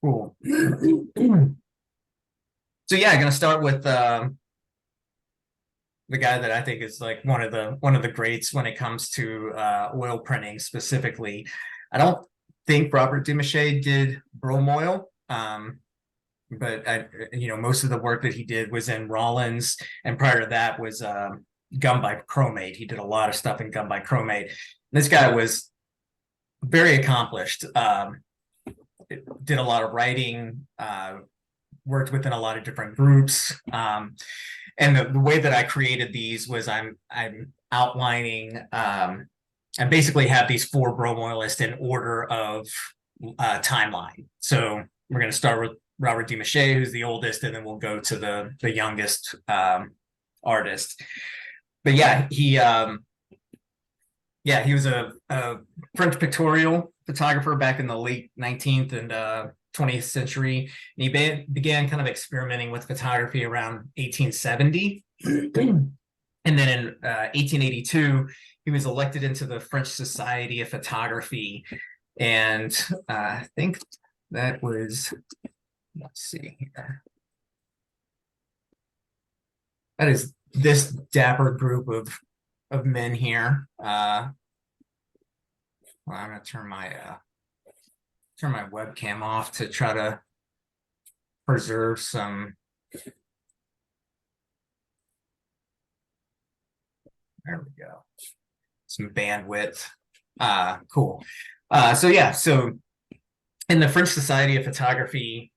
Cool. So yeah, I'm gonna start with the guy that I think is like one of the greats when it comes to oil printing specifically. I don't think Robert Demachy did Bromoil, but most of the work that he did was in Rollins, and prior to that was gum bichromate. He did a lot of stuff in gum bichromate. This guy was very accomplished. Did a lot of writing, worked within a lot of different groups. And the way that I created these was I'm outlining, I basically have these four bromoilists in order of timeline. So we're going to start with Robert Demachy, who's the oldest, and then we'll go to the youngest artist. But he was a French pictorial photographer back in the late 19th and 20th century. And he began kind of experimenting with photography around 1870. And then in 1882, he was elected into the French Society of Photography. And I think that was, let's see here. That is this dapper group of men here. Well, I'm gonna turn my webcam off to try to preserve some. There we go. Some bandwidth. Cool. So in the French Society of Photography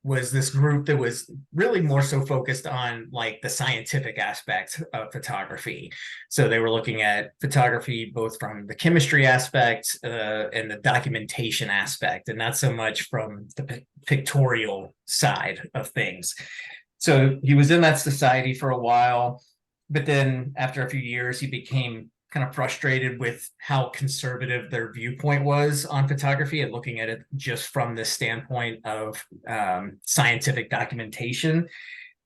was this group that was really more so focused on like the scientific aspect of photography. So they were looking at photography both from the chemistry aspect and the documentation aspect, and not so much from the pictorial side of things. So he was in that society for a while, but then after a few years, he became kind of frustrated with how conservative their viewpoint was on photography and looking at it just from the standpoint of scientific documentation.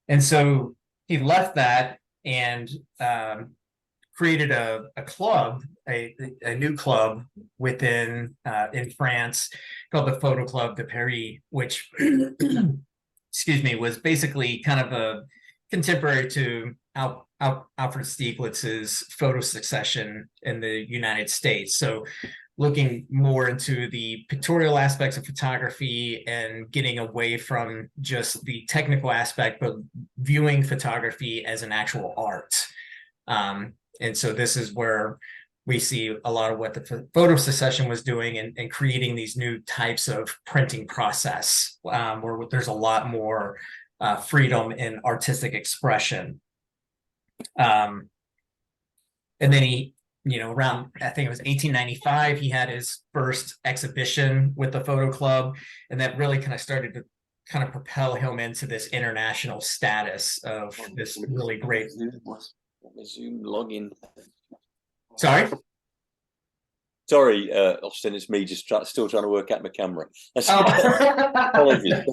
And so he left that and created a club, a new club within in France called the Photo Club de Paris, which excuse me, was basically kind of a contemporary to Alfred Stieglitz's photo succession in the United States. So looking more into the pictorial aspects of photography and getting away from just the technical aspect, but viewing photography as an actual art. And so this is where we see a lot of what the photo succession was doing and creating these new types of printing process, where there's a lot more freedom in artistic expression. And then he, around, I think it was 1895, he had his first exhibition with the photo club, and that really kind of started to kind of propel him into this international status of this really great. Zoom login. Sorry, Austin, it's me just still trying to work out my camera. Apologies.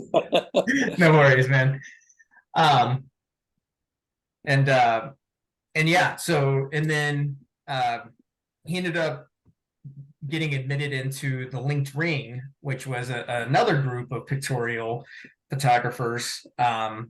No worries, man. And yeah, so and then he ended up getting admitted into the Linked Ring, which was another group of pictorial photographers, and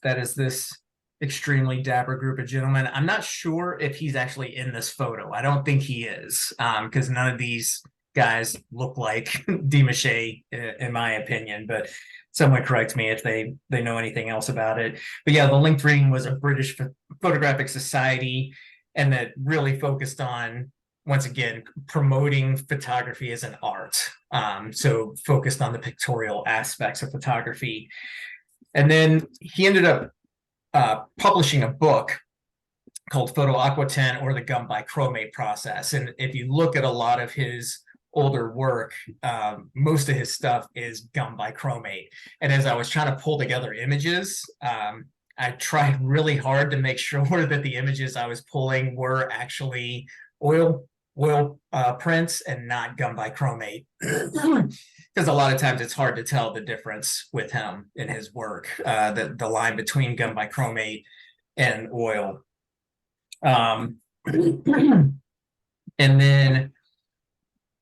that is this extremely dapper group of gentlemen. I'm not sure if he's actually in this photo. I don't think he is, because none of these guys look like Demachy, in my opinion, but someone correct me if they know anything else about it. But yeah, the Linked Ring was a British photographic society, and that really focused on, once again, promoting photography as an art. So focused on the pictorial aspects of photography. And then he ended up publishing a book called Photo Aquatint, or the gum bichromate process. And if you look at a lot of his older work, most of his stuff is gum bichromate. And as I was trying to pull together images, I tried really hard to make sure that the images I was pulling were actually oil prints and not gum bichromate. Because a lot of times it's hard to tell the difference with him in his work, the line between gum bichromate and oil. And then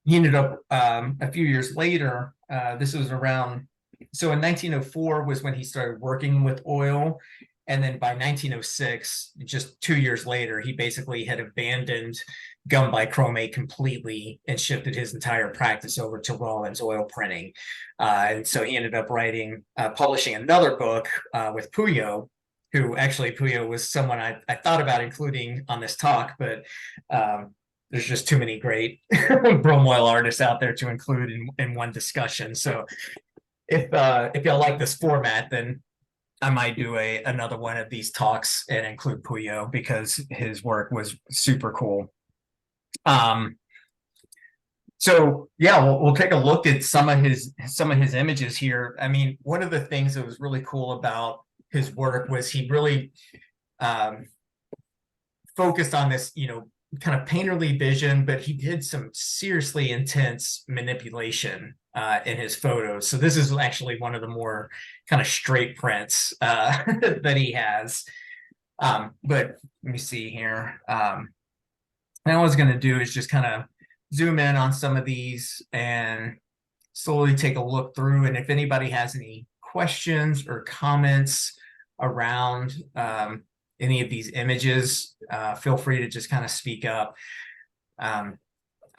he ended up a few years later, this was around, so in 1904 was when he started working with oil. And then by 1906, just 2 years later, he basically had abandoned gum bichromate completely and shifted his entire practice over to Rawlins oil printing. And so he ended up publishing another book with Puyo, who actually Puyo was someone I thought about including on this talk, but there's just too many great Bromoil artists out there to include in one discussion. So if y'all like this format, then I might do another one of these talks and include Puyo because his work was super cool. So yeah, we'll take a look at some of his images here. I mean, one of the things that was really cool about his work was he really focused on this, kind of painterly vision, but he did some seriously intense manipulation in his photos. So this is actually one of the more kind of straight prints that he has. But let me see here. And what I was going to do is just kind of zoom in on some of these and slowly take a look through. And if anybody has any questions or comments around any of these images, feel free to just kind of speak up.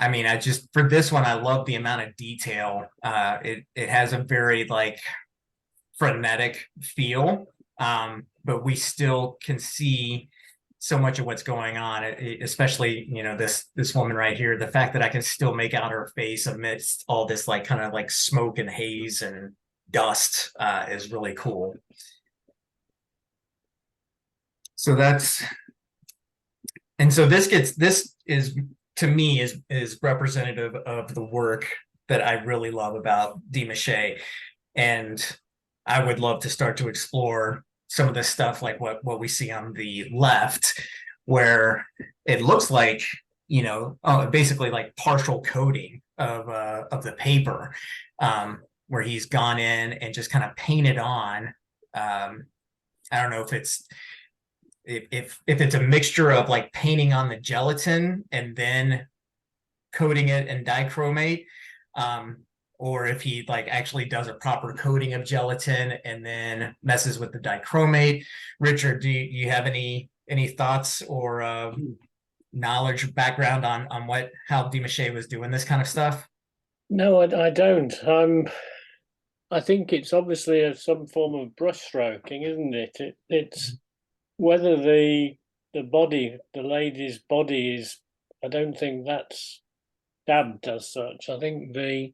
I mean, for this one, I love the amount of detail. It has a very like frenetic feel, but we still can see so much of what's going on, especially, this woman right here, the fact that I can still make out her face amidst all this like kind of like smoke and haze and dust is really cool. So this is to me is representative of the work that I really love about Demachy. And I would love to start to explore some of this stuff like what we see on the left, where it looks like, basically like partial coating of the paper, where he's gone in and just kind of painted on. I don't know if it's a mixture of like painting on the gelatin and then coating it in dichromate, or if he like actually does a proper coating of gelatin and then messes with the dichromate. Richard, do you have any thoughts or knowledge or background on how Demachy was doing this kind of stuff? No, I don't. I think it's obviously some form of brush stroking, isn't it? It's whether the lady's body is, I don't think that's dabbed as such. I think the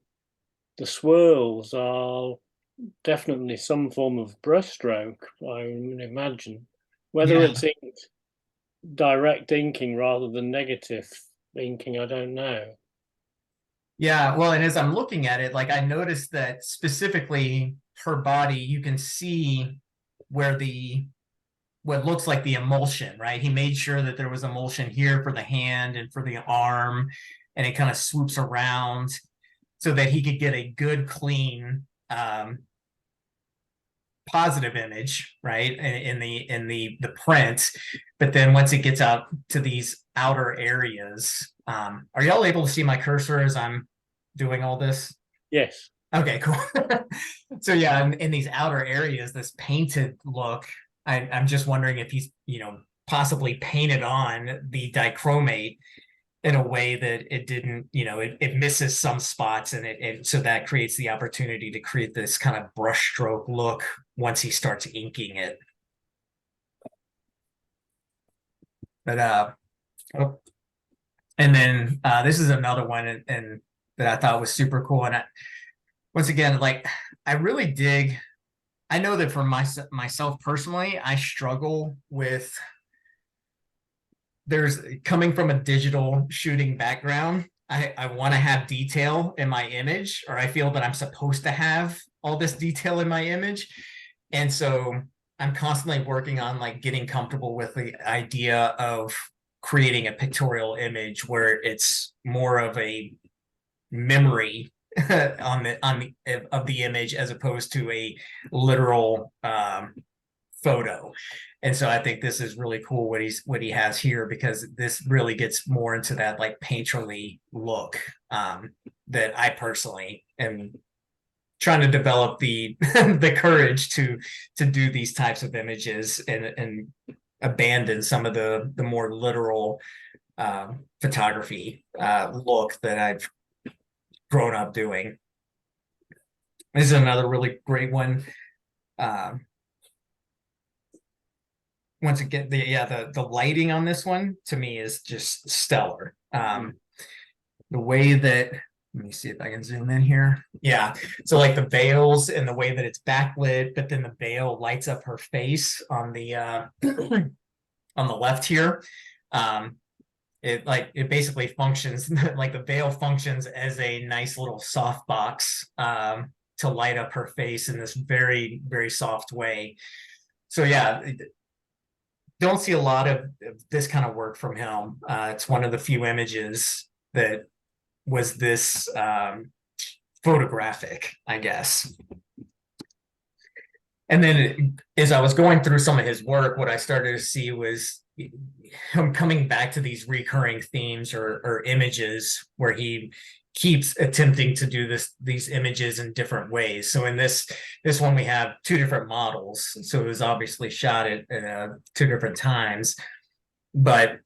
swirls are definitely some form of brushstroke, I would imagine. Whether it's direct inking rather than negative inking, I don't know. Yeah, well, and as I'm looking at it, like I noticed that specifically her body, you can see where what looks like the emulsion, right? He made sure that there was emulsion here for the hand and for the arm, and it kind of swoops around so that he could get a good, clean, positive image, right, in the print. But then once it gets out to these outer areas, are y'all able to see my cursor as I'm doing all this? Yes. Okay, cool. So yeah, in these outer areas, this painted look, I'm just wondering if he's, possibly painted on the dichromate in a way that it didn't, it misses some spots, and so that creates the opportunity to create this kind of brushstroke look once he starts inking it. But and then this is another one and that I thought was super cool. And once again, like I really dig. I know that for myself personally, I struggle with. There's coming from a digital shooting background. I want to have detail in my image, or I feel that I'm supposed to have all this detail in my image. And so I'm constantly working on like getting comfortable with the idea of creating a pictorial image where it's more of a memory of the image as opposed to a literal photo. And so I think this is really cool what he has here, because this really gets more into that like painterly look. that I personally am trying to develop the the courage to do these types of images and abandon some of the more literal photography look that I've grown up doing. This is another really great one. Once again, the lighting on this one to me is just stellar. The way that, let me see if I can zoom in here. Yeah, so like the veils and the way that it's backlit, but then the veil lights up her face on the on the left here. It basically functions like the veil functions as a nice little softbox to light up her face in this very, very soft way. So yeah, don't see a lot of this kind of work from him. It's one of the few images that was this photographic, I guess. And then as I was going through some of his work, what I started to see was him coming back to these recurring themes or images where he keeps attempting to do these images in different ways. So in this one, we have two different models. So it was obviously shot at two different times. But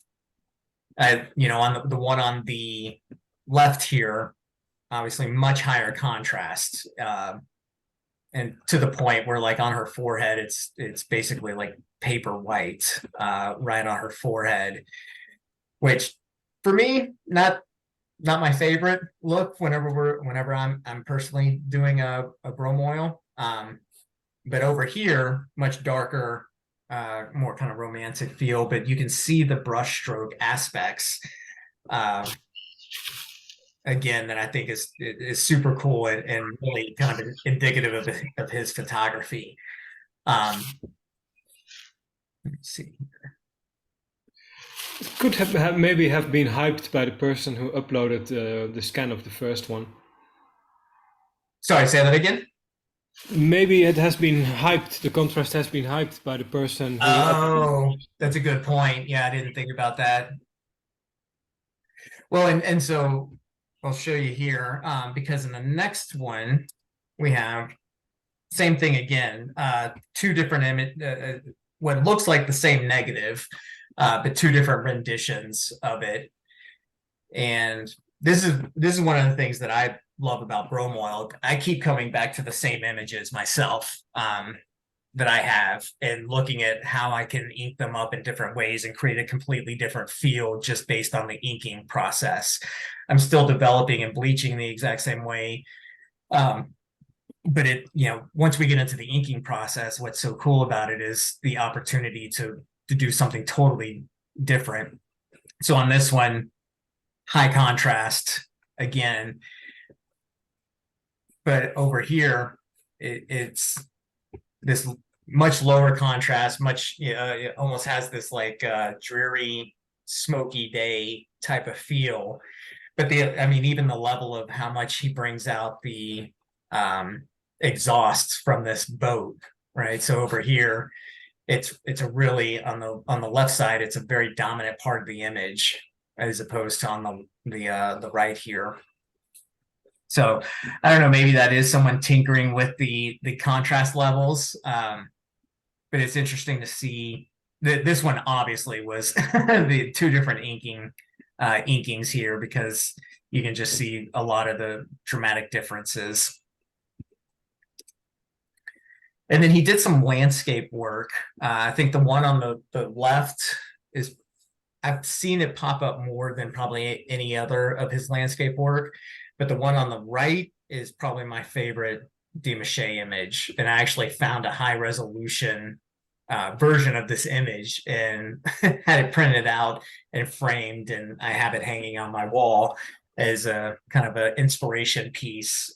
on the one on the left here, obviously much higher contrast. And to the point where like on her forehead, it's basically like paper white right on her forehead, which for me, not my favorite look whenever I'm personally doing a bromoil. But over here, much darker, more kind of romantic feel, but you can see the brushstroke aspects again that I think is super cool and really kind of indicative of his photography. Let me see here. It could have maybe have been hyped by the person who uploaded the scan of the first one. Sorry, say that again. Maybe it has been hyped. The contrast has been hyped by the person who. Oh, that's a good point. Yeah, I didn't think about that. Well, and so I'll show you here because in the next one we have same thing again. Two different image, what looks like the same negative, but two different renditions of it. And this is one of the things that I love about Bromoil. I keep coming back to the same images myself that I have and looking at how I can ink them up in different ways and create a completely different feel just based on the inking process. I'm still developing and bleaching the exact same way. But once we get into the inking process, what's so cool about it is the opportunity to do something totally different. So on this one, high contrast again, but over here, it's this much lower contrast, it almost has this like dreary, smoky day type of feel. But even the level of how much he brings out the exhaust from this boat, right? So over here, it's a really on the left side, it's a very dominant part of the image as opposed to on the right here. So I don't know, maybe that is someone tinkering with the contrast levels, but it's interesting to see that this one obviously was the two different inkings here because you can just see a lot of the dramatic differences. And then he did some landscape work. I think the one on the left is, I've seen it pop up more than probably any other of his landscape work. But the one on the right is probably my favorite Demachy image. And I actually found a high resolution version of this image and had it printed out and framed. And I have it hanging on my wall as a kind of an inspiration piece.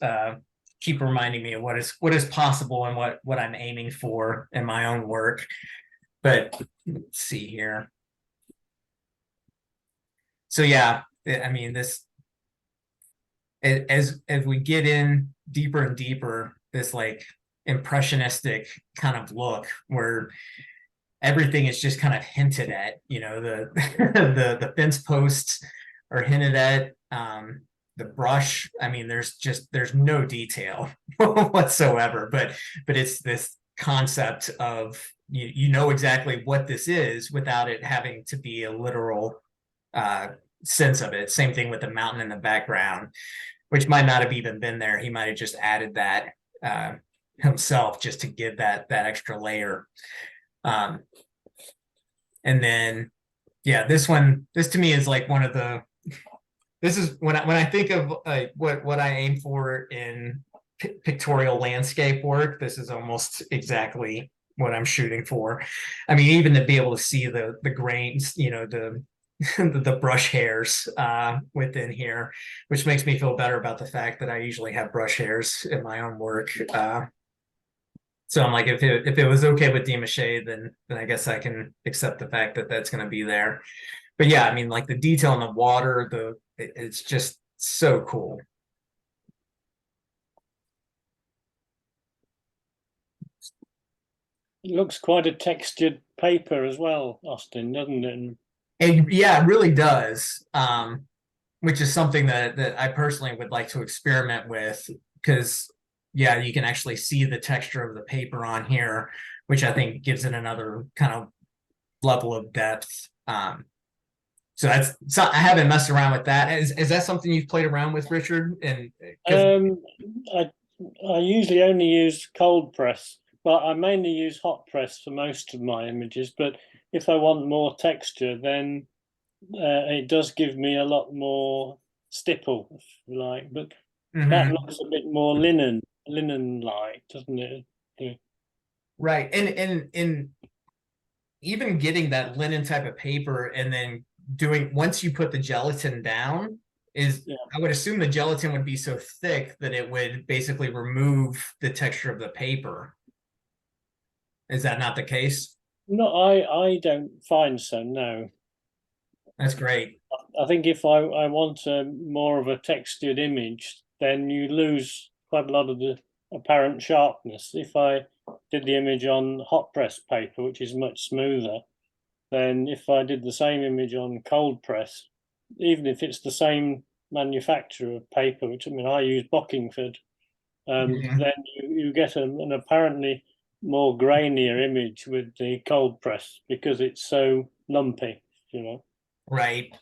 Keep reminding me of what is possible and what I'm aiming for in my own work. But let's see here. So yeah, I mean, this, as we get in deeper and deeper, this like impressionistic kind of look where everything is just kind of hinted at, the fence posts are hinted at. the brush, I mean, there's no detail whatsoever, but it's this concept of you know exactly what this is without it having to be a literal sense of it. Same thing with the mountain in the background, which might not have even been there. He might have just added that himself just to give that extra layer. And then, yeah, this to me is like one of the, this is when I think of what I aim for in pictorial landscape work, this is almost exactly what I'm shooting for. I mean, even to be able to see the grains, you know, the brush hairs within here, which makes me feel better about the fact that I usually have brush hairs in my own work. So I'm like, if it was okay with Demachy, then I guess I can accept the fact that that's going to be there. But yeah, I mean, like the detail in the water, it's just so cool. It looks quite a textured paper as well, Austin, doesn't it? And yeah, it really does. Which is something that I personally would like to experiment with, because yeah, you can actually see the texture of the paper on here, which I think gives it another kind of level of depth. So I haven't messed around with that. Is that something you've played around with, Richard? And I usually only use cold press, but I mainly use hot press for most of my images. But if I want more texture, then it does give me a lot more stipple, if you like. But that looks a bit more linen-like, doesn't it? Yeah. Right, and even getting that linen type of paper, and then once you put the gelatin down, I would assume the gelatin would be so thick that it would basically remove the texture of the paper. Is that not the case? No, I don't find so, no. That's great. I think if I want more of a textured image, then you lose quite a lot of the apparent sharpness. If I did the image on hot press paper, which is much smoother, then if I did the same image on cold press, even if it's the same manufacturer of paper, which I mean I use Bockingford, then you get an apparently more grainier image with the cold press because it's so lumpy, you know. Right.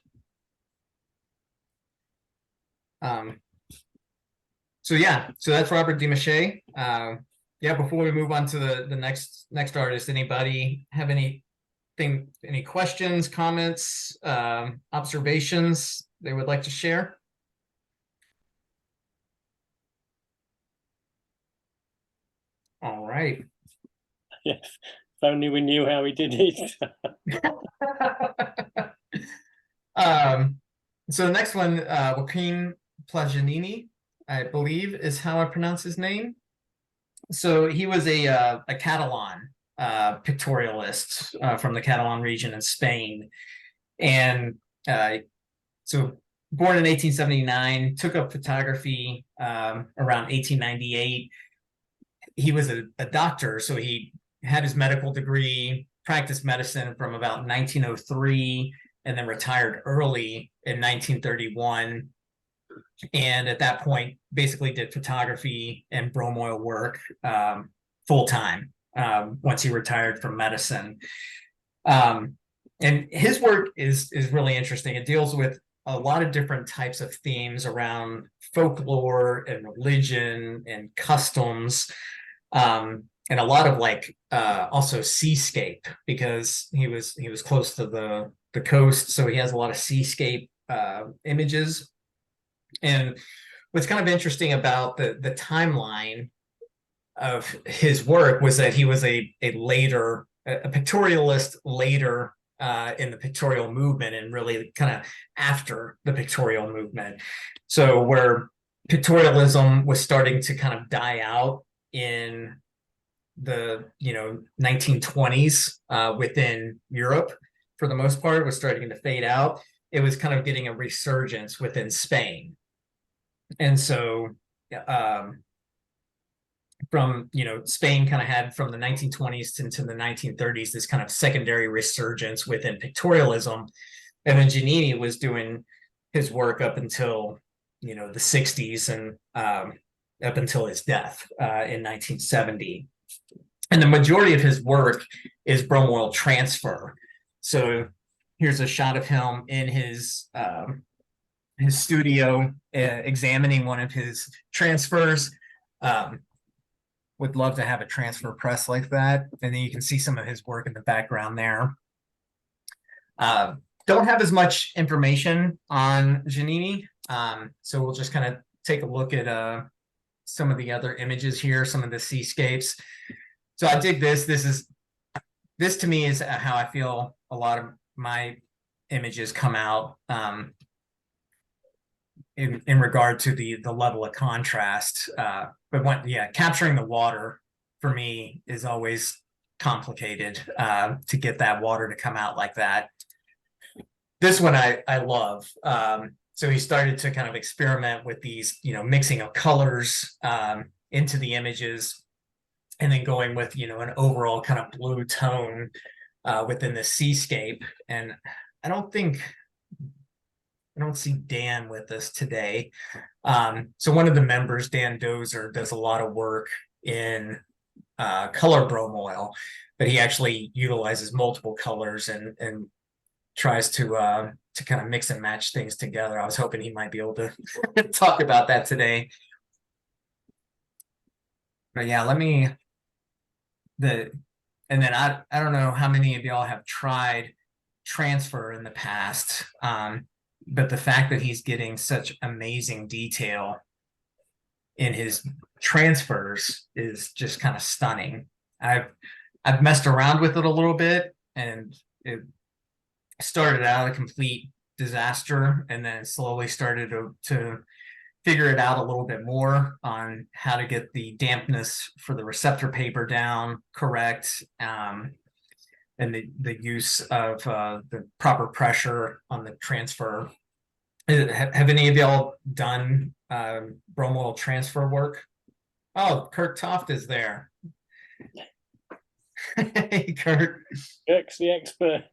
So yeah, so that's Robert Demachy. Yeah, before we move on to the next artist, anybody have any questions, comments, observations they would like to share? All right. Yes, if only we knew how he did it. So the next one, Joaquim Pla Janini, I believe is how I pronounce his name. So he was a Catalan pictorialist from the Catalan region in Spain, and so born in 1879, took up photography around 1898. He was a doctor, so he had his medical degree, practiced medicine from about 1903, and then retired early in 1931. And at that point, basically did photography and Bromoil work full time once he retired from medicine. And his work is really interesting. It deals with a lot of different types of themes around folklore and religion and customs, and a lot of like also seascape, because he was close to the coast, so he has a lot of seascape images. And what's kind of interesting about the timeline of his work was that he was a pictorialist later in the pictorial movement, and really kind of after the pictorial movement. So where pictorialism was starting to kind of die out in the 1920s within Europe, for the most part, was starting to fade out. It was kind of getting a resurgence within Spain. And so from Spain kind of had, from the 1920s into the 1930s, this kind of secondary resurgence within pictorialism. And then Janini was doing his work up until you know, the 60s and up until his death in 1970. And the majority of his work is bromoil transfer. So here's a shot of him in his studio examining one of his transfers. Would love to have a transfer press like that. And then you can see some of his work in the background there. Don't have as much information on Janini. So we'll just kind of take a look at some of the other images here, some of the seascapes. So I dig this. This to me is how I feel a lot of my images come out in regard to the level of contrast. But capturing the water for me is always complicated to get that water to come out like that. This one I love. So he started to kind of experiment with these, you know, mixing of colors into the images, and then going with, you know, an overall kind of blue tone within the seascape. And I don't see Dan with us today. So one of the members, Dan Dozer, does a lot of work in color bromoil, but he actually utilizes multiple colors and tries to kind of mix and match things together. I was hoping he might be able to talk about that today. But yeah, and then I don't know how many of y'all have tried transfer in the past, but the fact that he's getting such amazing detail in his transfers is just kind of stunning. I've messed around with it a little bit, and it started out a complete disaster, and then slowly started to figure it out a little bit more on how to get the dampness for the receptor paper down correct, and the use of the proper pressure on the transfer. Have any of y'all done bromoil transfer work? Oh, Kurt Toft is there. Hey, Kurt. Kirk's the expert.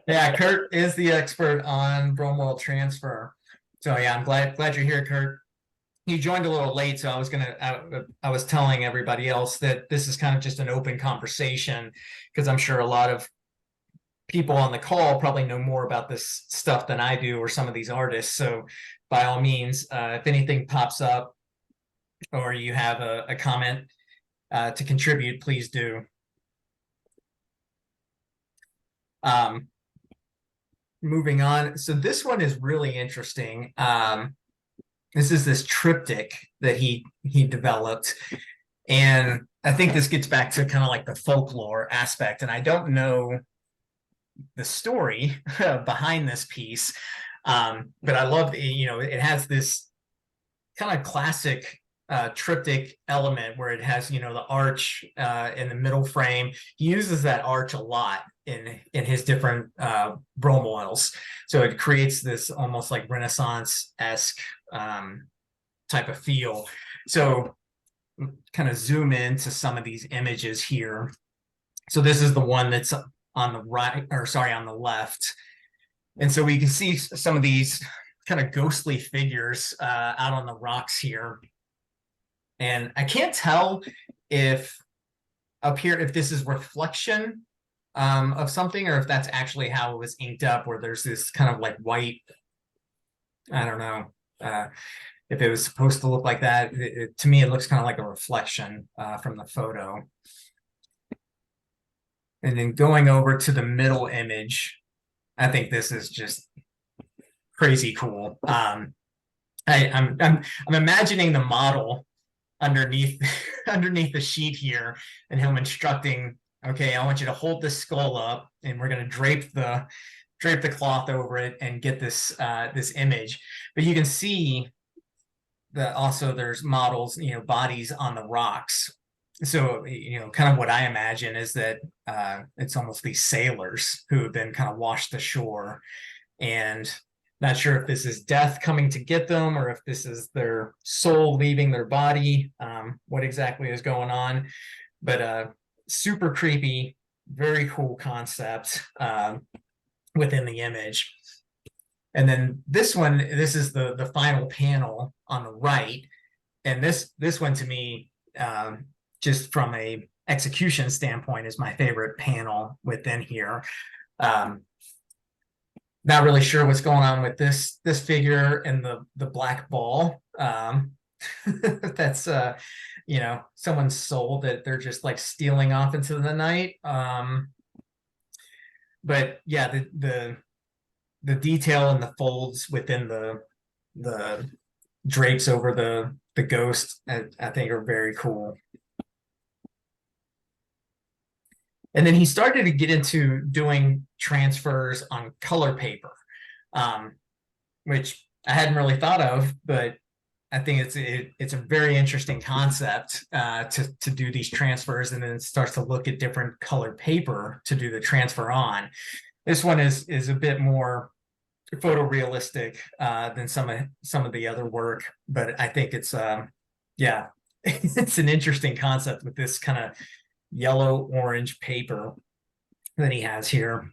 Yeah, Kurt is the expert on bromoil transfer. So yeah, I'm glad you're here, Kurt. You joined a little late, so I was telling everybody else that this is kind of just an open conversation, because I'm sure a lot of people on the call probably know more about this stuff than I do, or some of these artists. So by all means, if anything pops up or you have a comment to contribute, please do. Moving on. So this one is really interesting. This is this triptych that he developed. And I think this gets back to kind of like the folklore aspect. And I don't know the story behind this piece, but I love, you know, it has this kind of classic triptych element where it has, you know, the arch in the middle frame. He uses that arch a lot in his different bromoils, so it creates this almost like Renaissance-esque type of feel. So kind of zoom into some of these images here. So this is the one that's on the right, or sorry, on the left. And so we can see some of these kind of ghostly figures out on the rocks here. And I can't tell if up here, if this is reflection of something, or if that's actually how it was inked up, where there's this kind of like white, I don't know if it was supposed to look like that. To me, it looks kind of like a reflection from the photo. And then going over to the middle image, I think this is just crazy cool. I'm imagining the model underneath the sheet here, and him instructing, okay, I want you to hold this skull up, and we're going to drape the cloth over it and get this this image. But you can see that also there's models, you know, bodies on the rocks. So, you know, kind of what I imagine is that it's almost these sailors who have been kind of washed ashore, and not sure if this is death coming to get them, or if this is their soul leaving their body, what exactly is going on. But super creepy, very cool concept within the image. And then this one, this is the final panel on the right. And this one to me, just from a execution standpoint, is my favorite panel within here. Not really sure what's going on with this figure and the black ball. That's you know, someone's soul that they're just like stealing off into the night. But yeah, the detail and the folds within the drapes over the ghost, I think are very cool. And then he started to get into doing transfers on color paper, which I hadn't really thought of, but I think it's a very interesting concept to do these transfers, and then it starts to look at different color paper to do the transfer on. This one is a bit more photorealistic than some of the other work, but I think it's yeah, it's an interesting concept with this kind of yellow orange paper that he has here.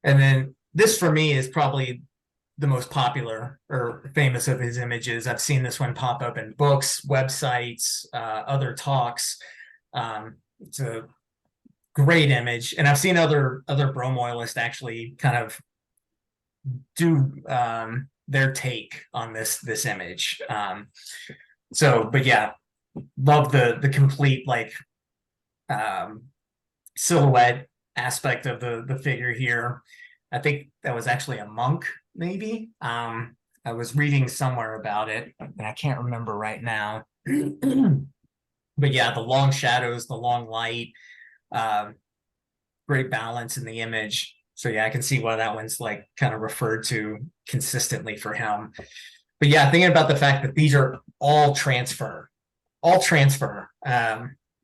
And then this for me is probably the most popular or famous of his images. I've seen this one pop up in books, websites, other talks. It's a great image, and I've seen other bromoilists actually kind of do their take on this image. So, but yeah, love the complete like silhouette aspect of the figure here. I think that was actually a monk, maybe. I was reading somewhere about it, and I can't remember right now. But yeah, the long shadows, the long light, great balance in the image. So yeah, I can see why that one's like kind of referred to consistently for him. But yeah, thinking about the fact that these are all transfer.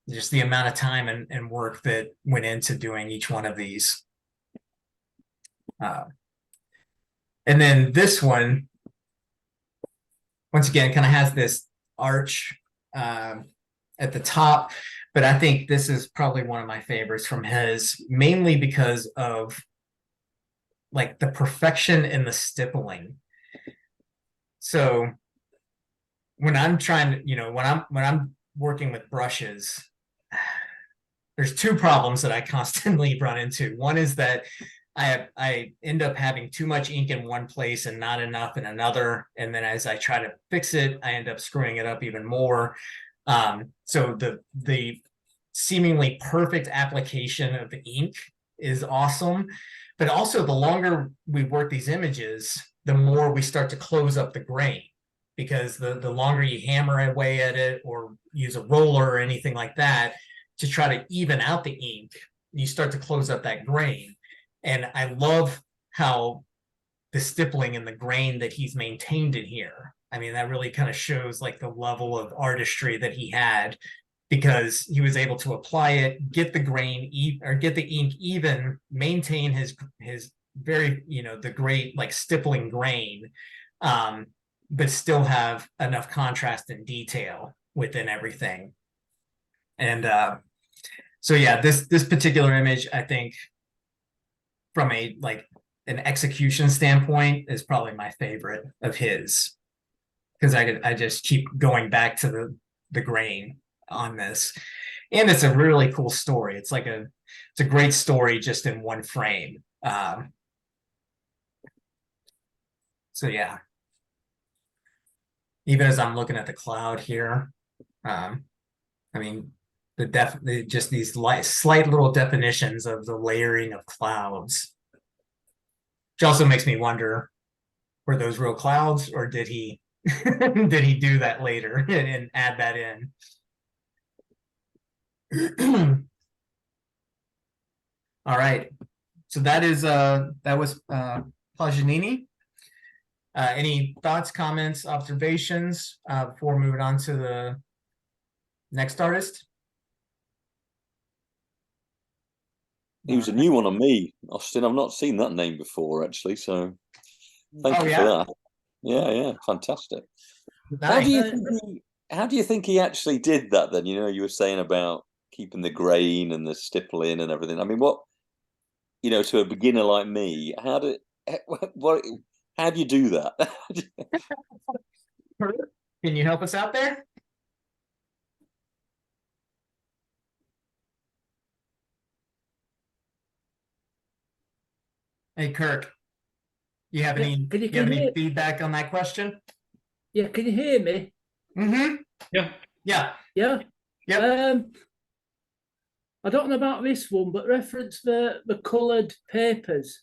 Just the amount of time and work that went into doing each one of these. And then this one, once again, kind of has this arch at the top, but I think this is probably one of my favorites from his, mainly because of like the perfection in the stippling. So when I'm trying to, you know, when I'm working with brushes, there's two problems that I constantly run into. One is that I end up having too much ink in one place and not enough in another. And then as I try to fix it, I end up screwing it up even more. So the seemingly perfect application of the ink is awesome. But also the longer we work these images, the more we start to close up the grain, because the longer you hammer away at it or use a roller or anything like that to try to even out the ink, you start to close up that grain. And I love how the stippling and the grain that he's maintained in here. I mean, that really kind of shows like the level of artistry that he had, because he was able to apply it, get the grain or get the ink even, maintain his very, you know, the great like stippling grain, but still have enough contrast and detail within everything. And so yeah, this particular image, I think, from a like an execution standpoint, is probably my favorite of his, because I just keep going back to the grain on this, and it's a really cool story. It's like it's a great story just in one frame. So yeah, even as I'm looking at the cloud here, I mean, just these slight little definitions of the layering of clouds, which also makes me wonder, were those real clouds, or did he did he do that later and add that in? All right, so that was Pla Janini. Any thoughts, comments, observations before moving on to the next artist? He was a new one on me, Austin. I've not seen that name before, actually. So thank you for that. Yeah, fantastic. Nice. How do you think he actually did that then? You know, you were saying about keeping the grain and the stipple in and everything. I mean, what, to a beginner like me, how do you do that? Can you help us out there? Hey, Kirk, you have any feedback on that question? Yeah, can you hear me? Mm-hmm. Yeah. Yeah. Yeah. Yep. I don't know about this one, but reference the coloured papers.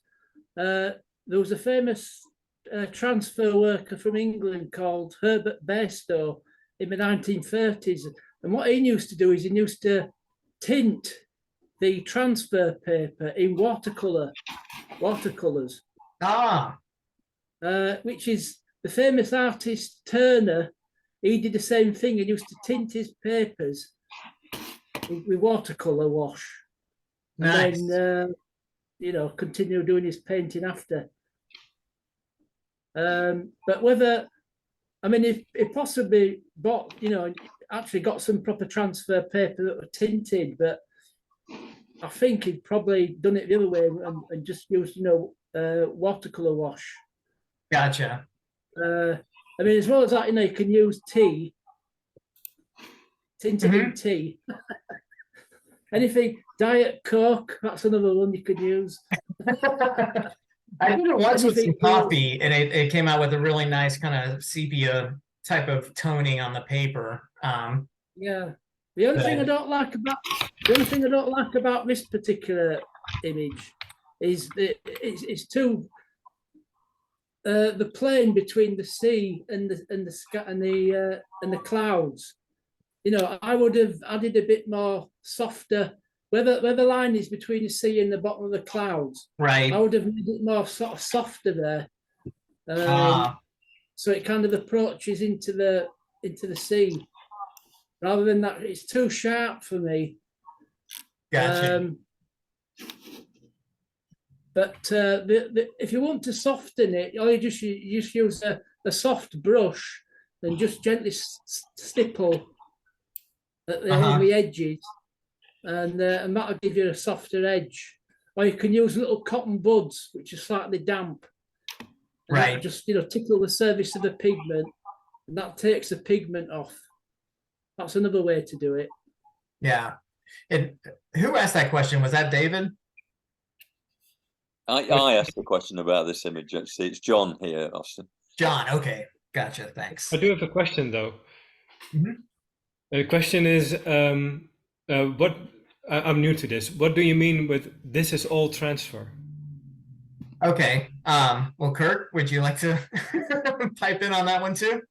There was a famous transfer worker from England called Herbert Bairstow in the 1930s. And what he used to do is he used to tint the transfer paper in watercolours. Which is the famous artist Turner. He did the same thing. He used to tint his papers with watercolour wash. Nice. And then, continue doing his painting after. But whether, if possibly bought, actually got some proper transfer paper that were tinted, but I think he'd probably done it the other way and just used, watercolor wash. Gotcha. As well as that, you can use tea, tinted in tea. Anything, Diet Coke, that's another one you could use. I did it once with some coffee, and it came out with a really nice kind of sepia type of toning on the paper. Yeah. The only thing I don't like about this particular image is that it's too the plane between the sea and the sky and the clouds. I would have added a bit more softer. Where the line is between the sea and the bottom of the clouds, right? I would have made it more sort of softer there, so it kind of approaches into the sea. Rather than that, it's too sharp for me. Gotcha. But if you want to soften it, you just use a soft brush and just gently stipple on the edges, and that'll give you a softer edge. Or you can use little cotton buds, which are slightly damp. Right. Just tickle the surface of the pigment, and that takes the pigment off. That's another way to do it. Yeah. And who asked that question? Was that David? I asked the question about this image, actually. It's John here, Austin. John, okay. Gotcha, thanks. I do have a question, though. Mm-hmm. The question is, what I'm new to this. What do you mean with this is all transfer? Okay. Well, Kurt, would you like to pipe in on that one too?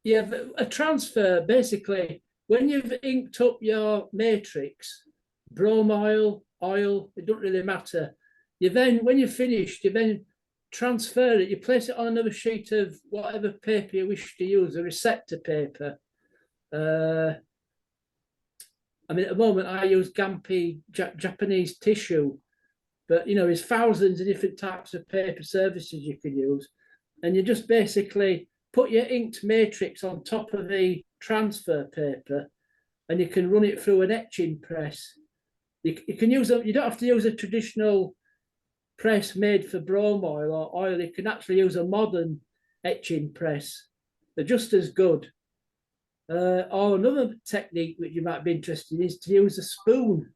Yeah, a transfer, basically, when you've inked up your matrix, bromoil, oil, it doesn't really matter. You then, when you're finished, you then transfer it, you place it on another sheet of whatever paper you wish to use, a receptor paper. At the moment, I use Gampi Japanese tissue, but there's thousands of different types of paper surfaces you can use. And you just basically put your inked matrix on top of the transfer paper, and you can run it through an etching press. You can use you don't have to use a traditional press made for bromoil or oil. You can actually use a modern etching press. They're just as good. Or another technique which you might be interested in is to use a spoon,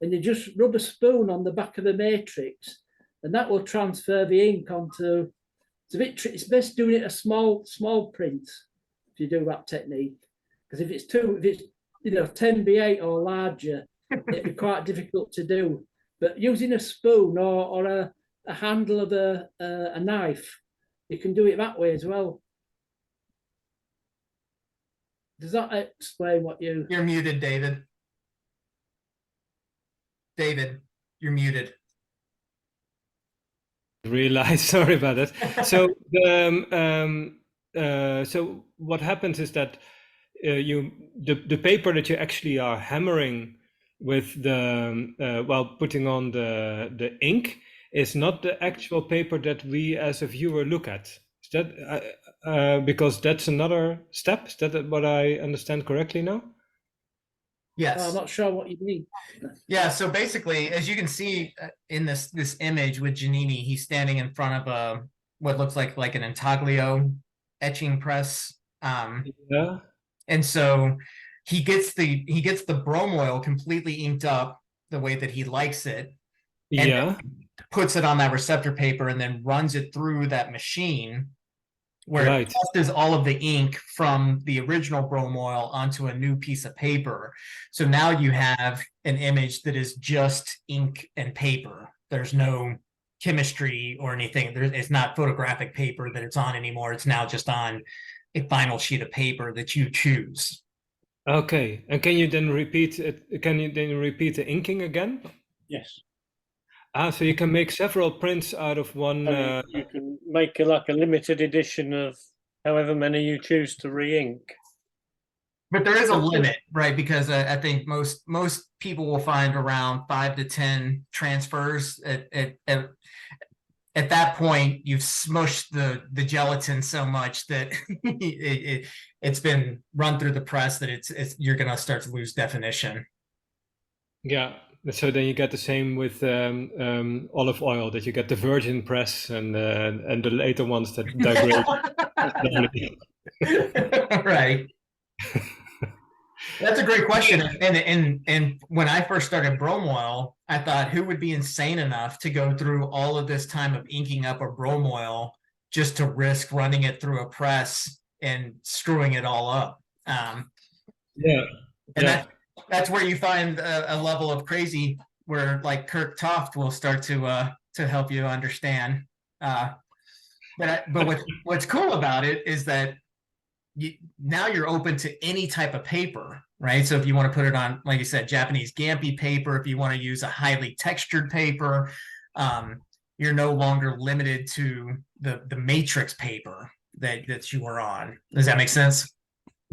and you just rub a spoon on the back of the matrix, and that will transfer the ink onto. It's best doing it a small print if you do that technique, because if it's 10x8 or larger, it'd be quite difficult to do. But using a spoon or a handle of a knife, you can do it that way as well. Does that explain what you... You're muted, David. David, you're muted. Realize, sorry about that. So so what happens is that the paper that you actually are hammering with the while putting on the ink is not the actual paper that we as a viewer look at. Is that because that's another step? Is that what I understand correctly now? Yes. I'm not sure what you mean. Yeah, so basically, as you can see in this image with Janini, he's standing in front of a what looks like an intaglio etching press. Yeah. And so he gets the bromoil completely inked up the way that he likes it, and Yeah. puts it on that receptor paper and then runs it through that machine where Right. it passes all of the ink from the original bromoil onto a new piece of paper. So now you have an image that is just ink and paper. There's no chemistry or anything. It's not photographic paper that it's on anymore. It's now just on a final sheet of paper that you choose. Okay. And can you then repeat it? Can you then repeat the inking again? Yes. So you can make several prints out of one. You can make like a limited edition of however many you choose to re-ink. But there is a limit, right? Because I think most people will find around 5 to 10 transfers. At that point, you've smushed the gelatin so much that it's been run through the press that you're gonna start to lose definition. Yeah. So then you get the same with olive oil, that you get the virgin press and the later ones that degrade. Right. That's a great question. And when I first started Bromoil, I thought, who would be insane enough to go through all of this time of inking up a Bromoil just to risk running it through a press and screwing it all up? Yeah. And that's where you find a level of crazy where like Kirk Toft will start to help you understand. But what's cool about it is that now you're open to any type of paper, right? So if you want to put it on, like you said, Japanese Gampi paper, if you want to use a highly textured paper, you're no longer limited to the matrix paper that you were on. Does that make sense?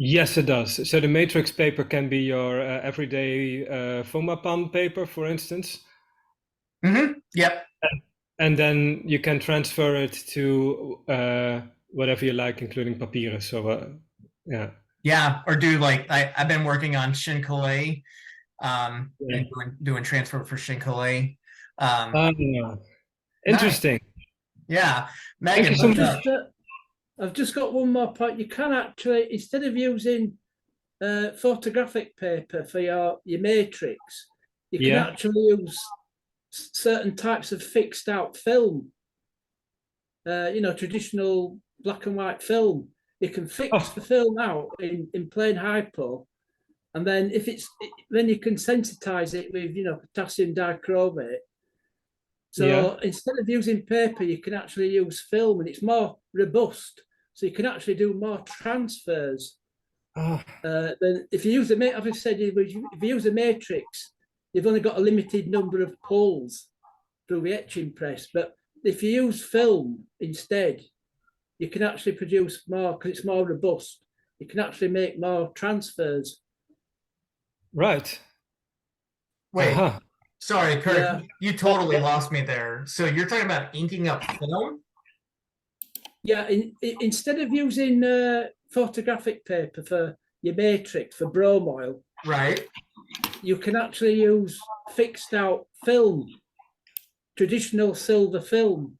Yes, it does. So the matrix paper can be your everyday Fomapan paper, for instance. Mm-hmm. Yep. And then you can transfer it to whatever you like, including papyrus. So yeah, or do like I've been working on Shinkole, and doing transfer for Shinkole. Interesting. Nice. Yeah, Megan. I've just got one more point. You can actually, instead of using photographic paper for your matrix, you can actually use certain types of fixed out film. Traditional black and white film. You can fix the film out in plain hypo, and then then you can sensitize it with potassium dichromate. So instead of using paper, you can actually use film, and it's more robust. So you can actually do more transfers. Then if you use I've said, if you use a matrix, you've only got a limited number of pulls through the etching press. But if you use film instead, you can actually produce more because it's more robust. You can actually make more transfers. Right. Wait. Sorry, Kurt, you totally lost me there. So you're talking about inking up film? Yeah, instead of using photographic paper for your matrix, for Bromoil, right, you can actually use fixed out film, traditional silver film.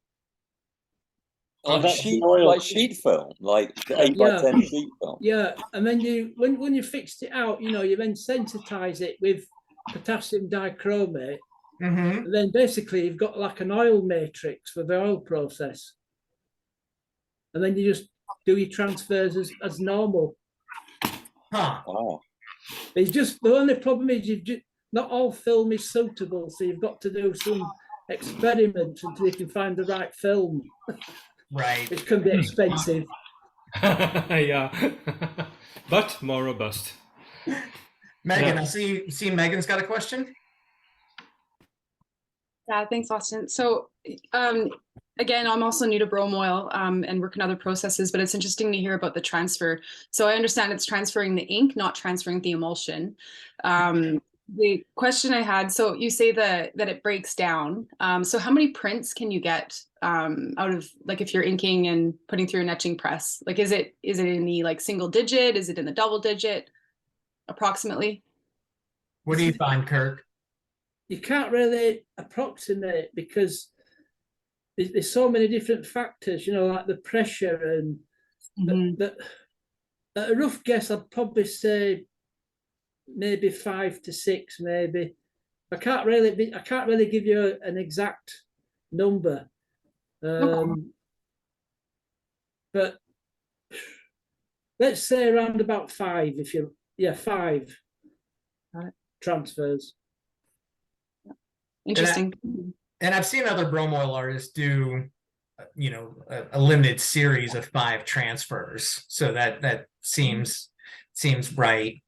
Like sheet film, like 8x10 sheet film. Yeah, and then when you fixed it out, you then sensitize it with potassium dichromate. Mm-hmm. And then basically you've got like an oil matrix for the oil process. And then you just do your transfers as normal. Huh. Wow. It's just the only problem is not all film is suitable, so you've got to do some experiments until you can find the right film. Right. Which can be expensive. Yeah. But more robust. Megan, I see Megan's got a question. Yeah, thanks, Austin. So again, I'm also new to Bromoil and work in other processes, but it's interesting to hear about the transfer. So I understand it's transferring the ink, not transferring the emulsion. The question I had, so you say that it breaks down. So how many prints can you get out of, like, if you're inking and putting through an etching press? Like, is it in the like single digit? Is it in the double digit approximately? What do you find, Kirk? You can't really approximate because there's so many different factors, you know, like the pressure and that. At a rough guess, I'd probably say maybe 5 to 6, maybe. I can't really give you an exact number. But let's say around about 5, 5 transfers. Interesting. And I've seen other Bromoil artists do, you know, a limited series of 5 transfers. So that seems right.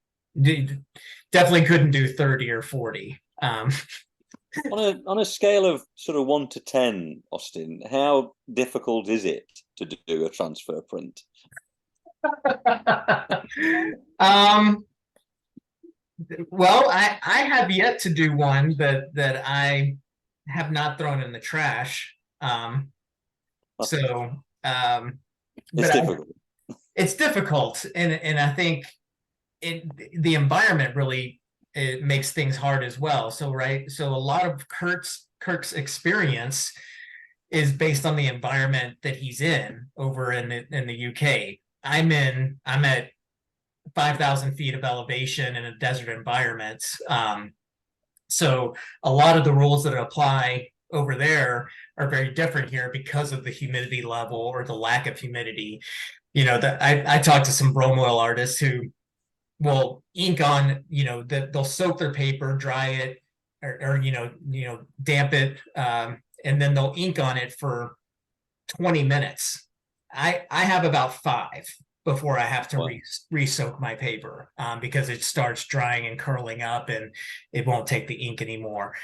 Definitely couldn't do 30 or 40. On a scale of sort of 1 to 10, Austin, how difficult is it to do a transfer print? Well, I have yet to do one that I have not thrown in the trash. It's difficult. It's difficult, and I think the environment really it makes things hard as well. So a lot of Kirk's experience is based on the environment that he's in over in the UK. I'm at 5,000 feet of elevation in a desert environment. So a lot of the rules that apply over there are very different here because of the humidity level or the lack of humidity. You know, that I talked to some Bromoil artists who will ink on, you know, that they'll soak their paper, dry it, or you know, damp it, and then they'll ink on it for 20 minutes. I have about 5 before I have to re-soak my paper because it starts drying and curling up and it won't take the ink anymore.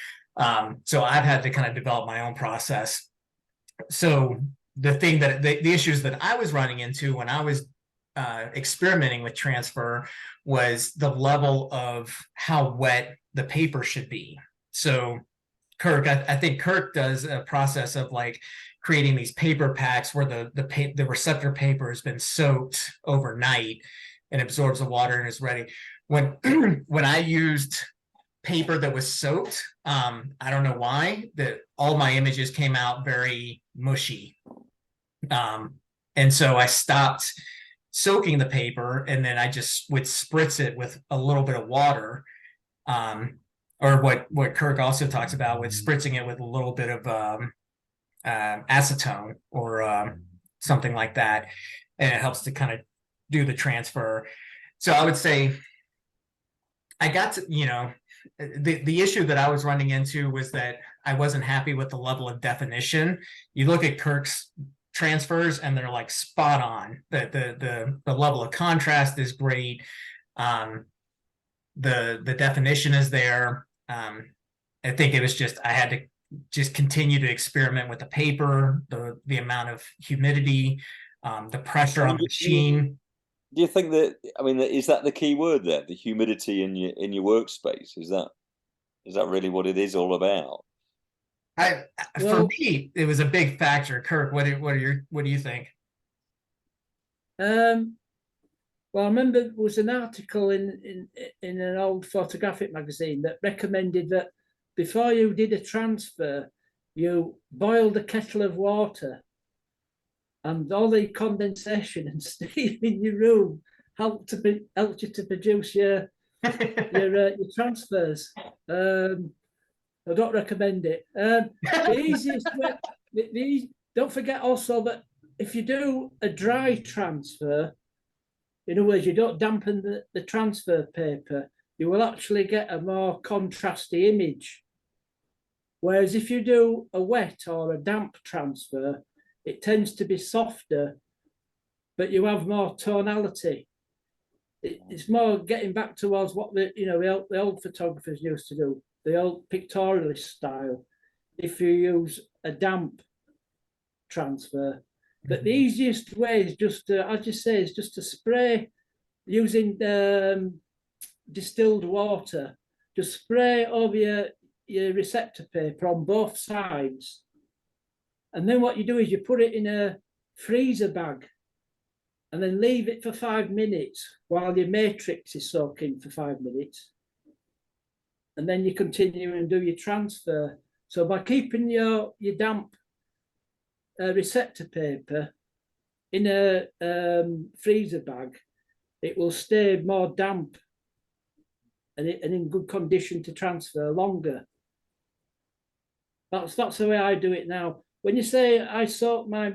So I've had to kind of develop my own process. So the thing that the issues that I was running into when I was experimenting with transfer was the level of how wet the paper should be. So Kirk, I think Kirk does a process of like creating these paper packs where the receptor paper has been soaked overnight and absorbs the water and is ready. When when I used paper that was soaked, I don't know why, that all my images came out very mushy. And so I stopped soaking the paper, and then I just would spritz it with a little bit of water, or what Kirk also talks about with spritzing it with a little bit of acetone or something like that, and it helps to kind of do the transfer. So I would say I got to, you know, the issue that I was running into was that I wasn't happy with the level of definition. You look at Kirk's transfers and they're like spot on. The level of contrast is great. The definition is there. I think it was just I had to just continue to experiment with the paper, the amount of humidity, the pressure on the machine. Do you think that, I mean, is that the key word there, the humidity in your workspace? Is that really what it is all about? For me, it was a big factor. Kirk, what do you think? Well, I remember there was an article in an old photographic magazine that recommended that before you did a transfer, you boiled a kettle of water, and all the condensation and steam in your room helped you to produce your transfers. I don't recommend it. The easiest way, don't forget also that if you do a dry transfer, in other words, you don't dampen the transfer paper, you will actually get a more contrasty image. Whereas if you do a wet or a damp transfer, it tends to be softer, but you have more tonality. It's more getting back towards what the old photographers used to do, the old pictorialist style. If you use a damp transfer, but the easiest way is just to, as you say, is just to spray using distilled water. Just spray over your receptor paper on both sides, and then what you do is you put it in a freezer bag and then leave it for 5 minutes while your matrix is soaking for 5 minutes. and then you continue and do your transfer. So by keeping your damp receptor paper in a freezer bag, it will stay more damp and in good condition to transfer longer. That's the way I do it now. When you say I soak my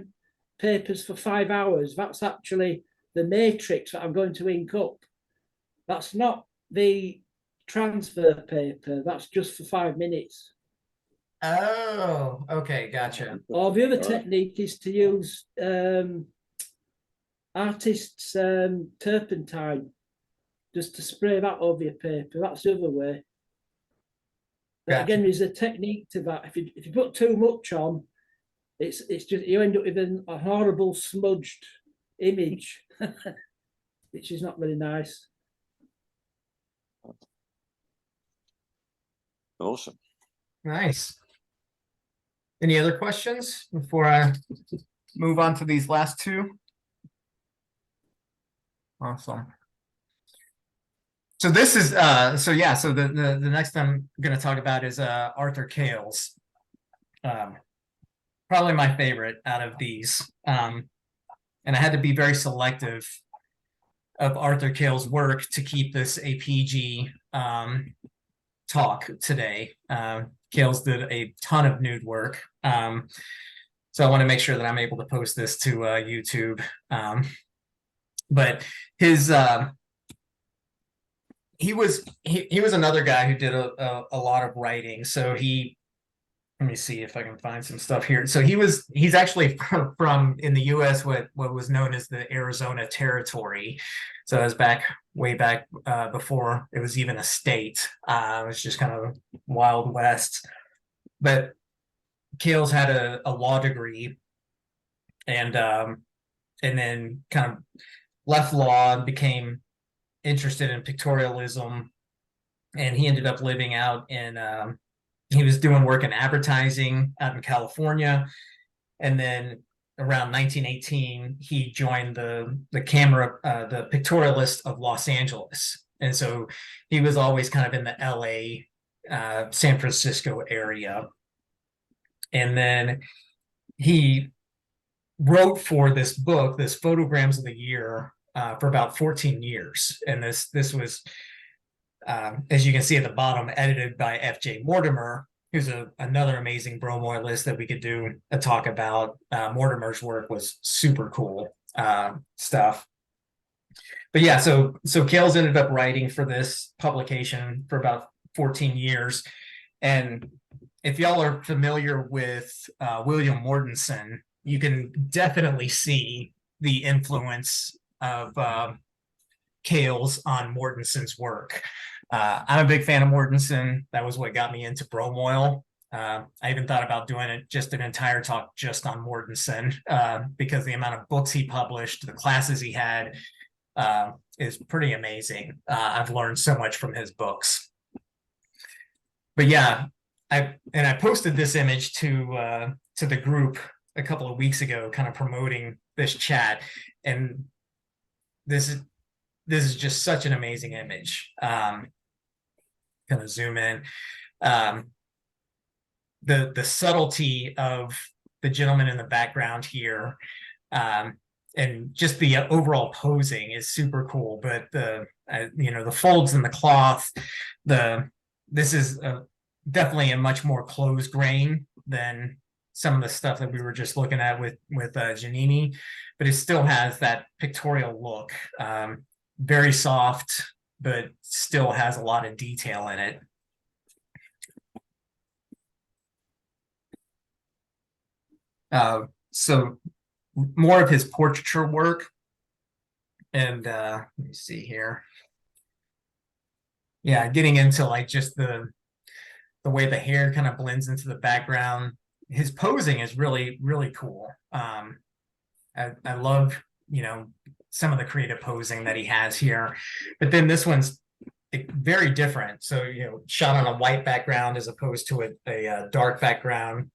papers for 5 hours, that's actually the matrix that I'm going to ink up. That's not the transfer paper. That's just for 5 minutes. Oh, okay, gotcha. Or the other technique is to use artist's turpentine, just to spray that over your paper. That's the other way. But Gotcha. again, there's a technique to that. If you put too much on, it's just you end up with a horrible smudged image, which is not very nice. Awesome. Nice. Any other questions before I move on to these last two? Awesome. So this is so the next I'm going to talk about is Arthur Kales. Probably my favorite out of these. And I had to be very selective of Arthur Kales' work to keep this a PG talk today. Kales did a ton of nude work. So I want to make sure that I'm able to post this to YouTube. But his he was another guy who did a lot of writing. So let me see if I can find some stuff here. So he's actually from in the US what was known as the Arizona Territory. So it was way back before it was even a state. It was just kind of Wild West. But Kales had a law degree and then kind of left law and became interested in pictorialism. And he ended up living out in he was doing work in advertising out in California. And then around 1918, he joined the Pictorialist of Los Angeles. And so he was always kind of in the LA, San Francisco area. And then he wrote for this book, this Photograms of the Year, for about 14 years. And this was, as you can see at the bottom, edited by F.J. Mortimer, who's another amazing bromoilist that we could do a talk about. Mortimer's work was super cool stuff. But yeah, so Kales ended up writing for this publication for about 14 years. And if y'all are familiar with William Mortensen, you can definitely see the influence of Kales on Mortensen's work. I'm a big fan of Mortensen. That was what got me into Bromoil. I even thought about doing just an entire talk just on Mortensen because the amount of books he published, the classes he had, is pretty amazing. I've learned so much from his books. But yeah, I posted this image to the group a couple of weeks ago, kind of promoting this chat, and this is just such an amazing image. Kind of zoom in. The subtlety of the gentleman in the background here, and just the overall posing is super cool. But the folds in the cloth, this is definitely a much more close grain than some of the stuff that we were just looking at with Janini, but it still has that pictorial look. Very soft, but still has a lot of detail in it. So more of his portraiture work. And let me see here. Yeah, getting into like just the way the hair kind of blends into the background. His posing is really, really cool. I love, some of the creative posing that he has here, but then this one's very different. So, shot on a white background as opposed to a dark background,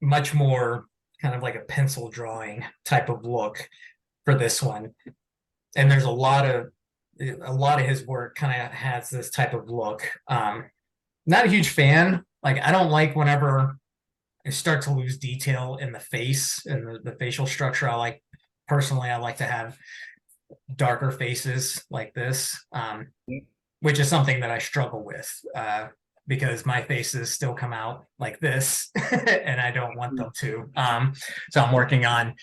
much more kind of like a pencil drawing type of look for this one. And there's a lot of a lot of his work kind of has this type of look. Not a huge fan. Like, I don't like whenever I start to lose detail in the face and the facial structure. Personally, I like to have darker faces like this, which is something that I struggle with, because my faces still come out like this and I don't want them to. So I'm working on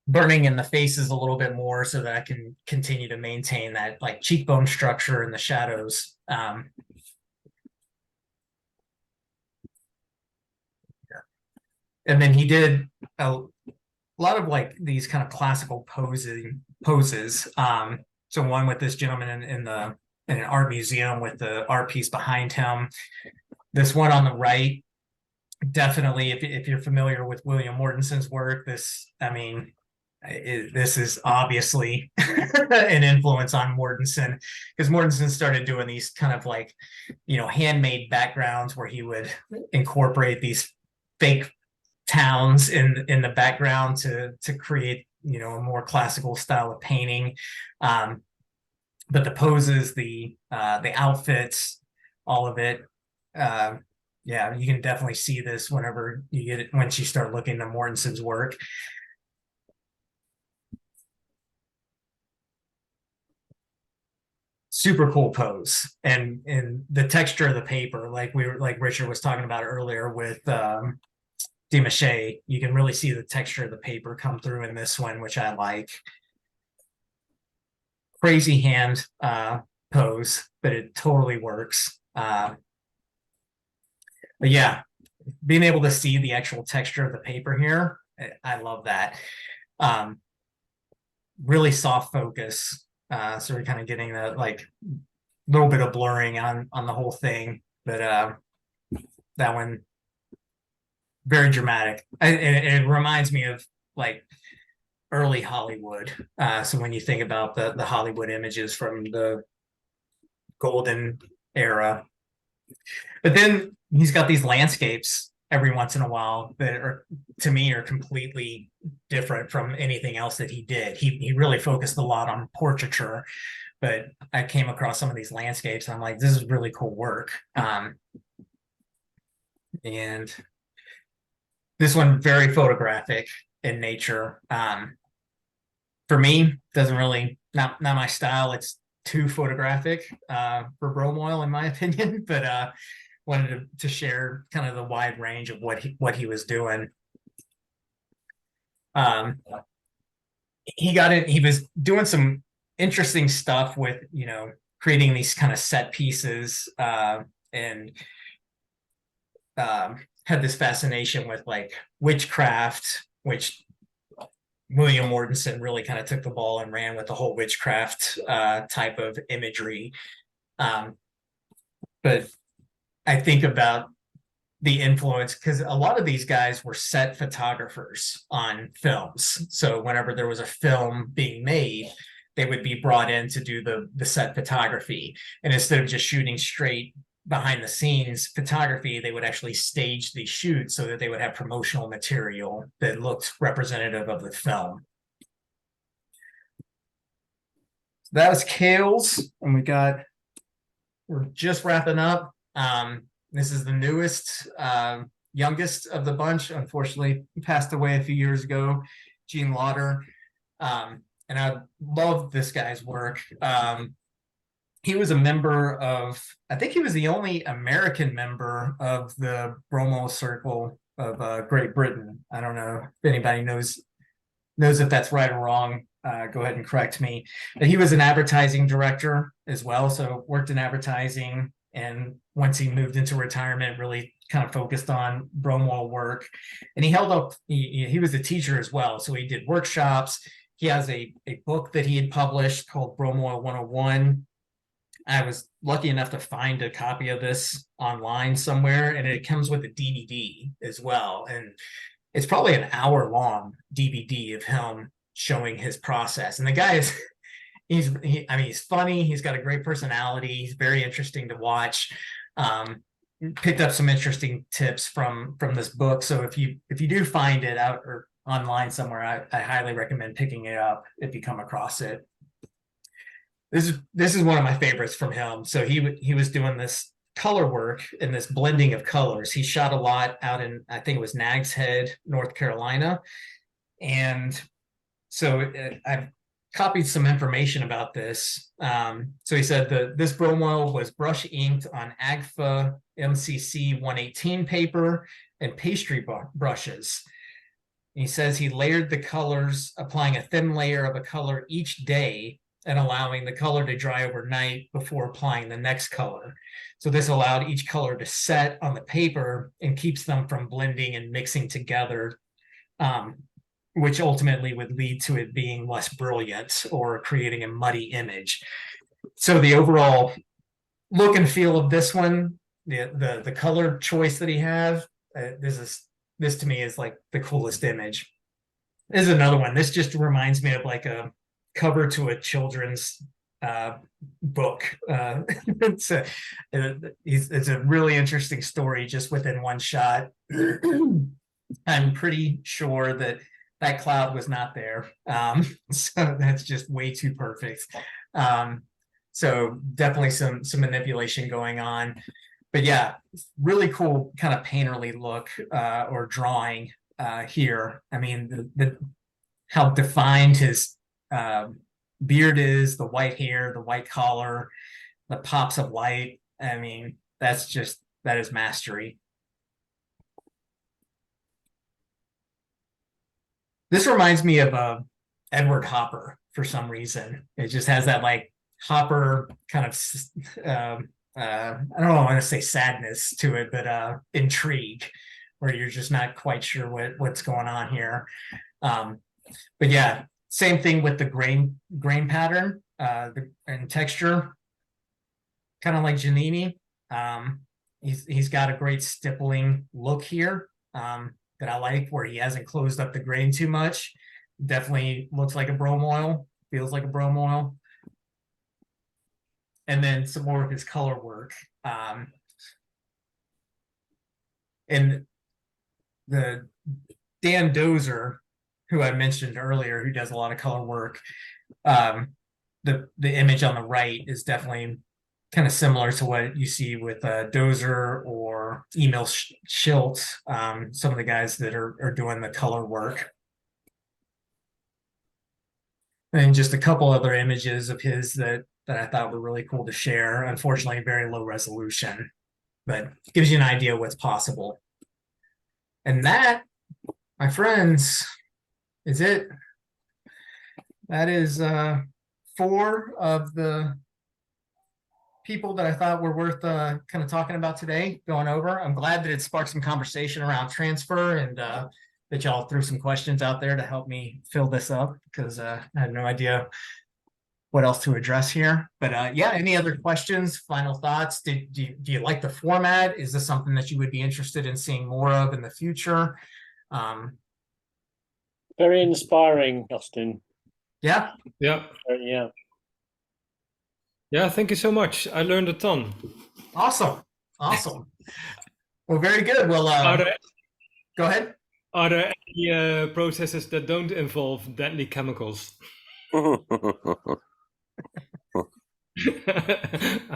burning in the faces a little bit more so that I can continue to maintain that like cheekbone structure in the shadows. And then he did a lot of like these kind of classical poses. So one with this gentleman in an art museum with the art piece behind him. This one on the right, definitely, if you're familiar with William Mortensen's work, this is obviously an influence on Mortensen, because Mortensen started doing these kind of like, handmade backgrounds where he would incorporate these fake towns in the background to create, a more classical style of painting. But the poses, the outfits, all of it, yeah, you can definitely see this whenever you get it, once you start looking at Mortensen's work. Super cool pose, and the texture of the paper, like Richard was talking about earlier with Demachy, you can really see the texture of the paper come through in this one, which I like. Crazy hand pose, but it totally works. But yeah, being able to see the actual texture of the paper here, I love that. Really soft focus. So we're kind of getting that like little bit of blurring on the whole thing, but that one, very dramatic. And it reminds me of like early Hollywood. So when you think about the Hollywood images from the golden era, but then he's got these landscapes every once in a while that are, to me, are completely different from anything else that he did. He really focused a lot on portraiture, but I came across some of these landscapes and I'm like, this is really cool work. And this one, very photographic in nature. For me, doesn't really, not my style. It's too photographic for Bromoil, in my opinion, but wanted to share kind of the wide range of what he was doing. He was doing some interesting stuff with, creating these kind of set pieces, and had this fascination with like witchcraft, which William Mortensen really kind of took the ball and ran with the whole witchcraft type of imagery. But I think about the influence, because a lot of these guys were set photographers on films. So whenever there was a film being made, they would be brought in to do the set photography. And instead of just shooting straight behind the scenes photography, they would actually stage the shoot so that they would have promotional material that looked representative of the film. So that was Kales, and we're just wrapping up. This is the newest, youngest of the bunch. Unfortunately, he passed away a few years ago, Gene Lauder. And I love this guy's work. He was a member of, I think he was the only American member of the Bromoil Circle of Great Britain. I don't know if anybody knows if that's right or wrong. Go ahead and correct me. But he was an advertising director as well, so worked in advertising. And once he moved into retirement, really kind of focused on Bromoil work. And he was a teacher as well. So he did workshops. He has a book that he had published called Bromoil 101. I was lucky enough to find a copy of this online somewhere, and it comes with a DVD as well. And it's probably an hour-long DVD of him showing his process. And the guy is... he's funny. He's got a great personality. He's very interesting to watch. Picked up some interesting tips from this book. So if you do find it out or online somewhere, I highly recommend picking it up if you come across it. This is one of my favorites from him. So he was doing this color work and this blending of colors. He shot a lot out in, I think it was Nags Head, North Carolina. And so I've copied some information about this. So he said this Bromoil was brush inked on Agfa MCC 118 paper and pastry brushes. He says he layered the colors, applying a thin layer of a color each day and allowing the color to dry overnight before applying the next color. So this allowed each color to set on the paper and keeps them from blending and mixing together, which ultimately would lead to it being less brilliant or creating a muddy image. So the overall look and feel of this one, the color choice that he has, this to me is like the coolest image. This is another one. This just reminds me of like a cover to a children's book. It's a really interesting story just within one shot. I'm pretty sure that cloud was not there. So that's just way too perfect. So definitely some manipulation going on. But yeah, really cool kind of painterly look or drawing here. I mean, how defined his beard is, the white hair, the white collar, the pops of light. I mean, that is mastery. This reminds me of Edward Hopper for some reason. It just has that like Hopper kind of I don't want to say sadness to it, but intrigue, where you're just not quite sure what's going on here. But yeah, same thing with the grain pattern and texture, kind of like Janini. He's got a great stippling look here that I like, where he hasn't closed up the grain too much. Definitely looks like a Bromoil, feels like a Bromoil. And then some more of his color work. And the Dan Dozer, who I mentioned earlier, who does a lot of color work, the image on the right is definitely kind of similar to what you see with Dozer or Emil Schilt, some of the guys that are doing the color work. And just a couple other images of his that I thought were really cool to share. Unfortunately, very low resolution, but gives you an idea of what's possible. And that, my friends, is it. That is 4 of the people that I thought were worth kind of talking about today, going over. I'm glad that it sparked some conversation around transfer, and that y'all threw some questions out there to help me fill this up, because I had no idea what else to address here. But yeah, any other questions, final thoughts? Do you like the format? Is this something that you would be interested in seeing more of in the future? Very inspiring, Austin. Yeah. Yeah. Yeah, thank you so much. I learned a ton. Awesome. Well, very good. Well, go ahead. Are there any processes that don't involve deadly chemicals?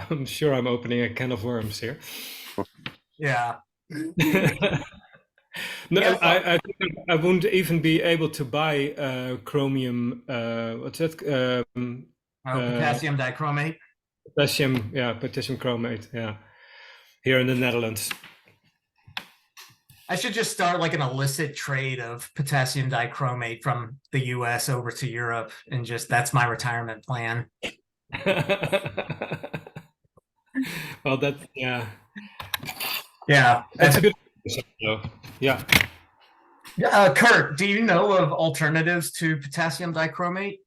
I'm sure I'm opening a can of worms here. Yeah. No, yeah, I think I wouldn't even be able to buy chromium. What's it? Potassium dichromate. Potassium chromate. Yeah, here in the Netherlands. I should just start like an illicit trade of potassium dichromate from the US over to Europe, and that's my retirement plan. Well, that's that's a good. Yeah. Kurt, do you know of alternatives to potassium dichromate?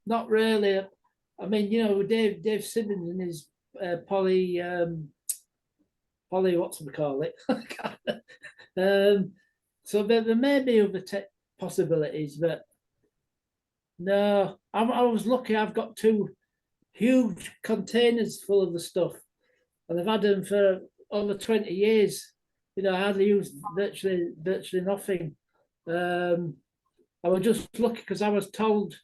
Not really. I mean, Dave Simmons and his poly whatchamacallit. So there may be other possibilities, but no, I was lucky. I've got 2 huge containers full of the stuff, and I've had them for over 20 years. I hardly used virtually nothing. I was just lucky because I was told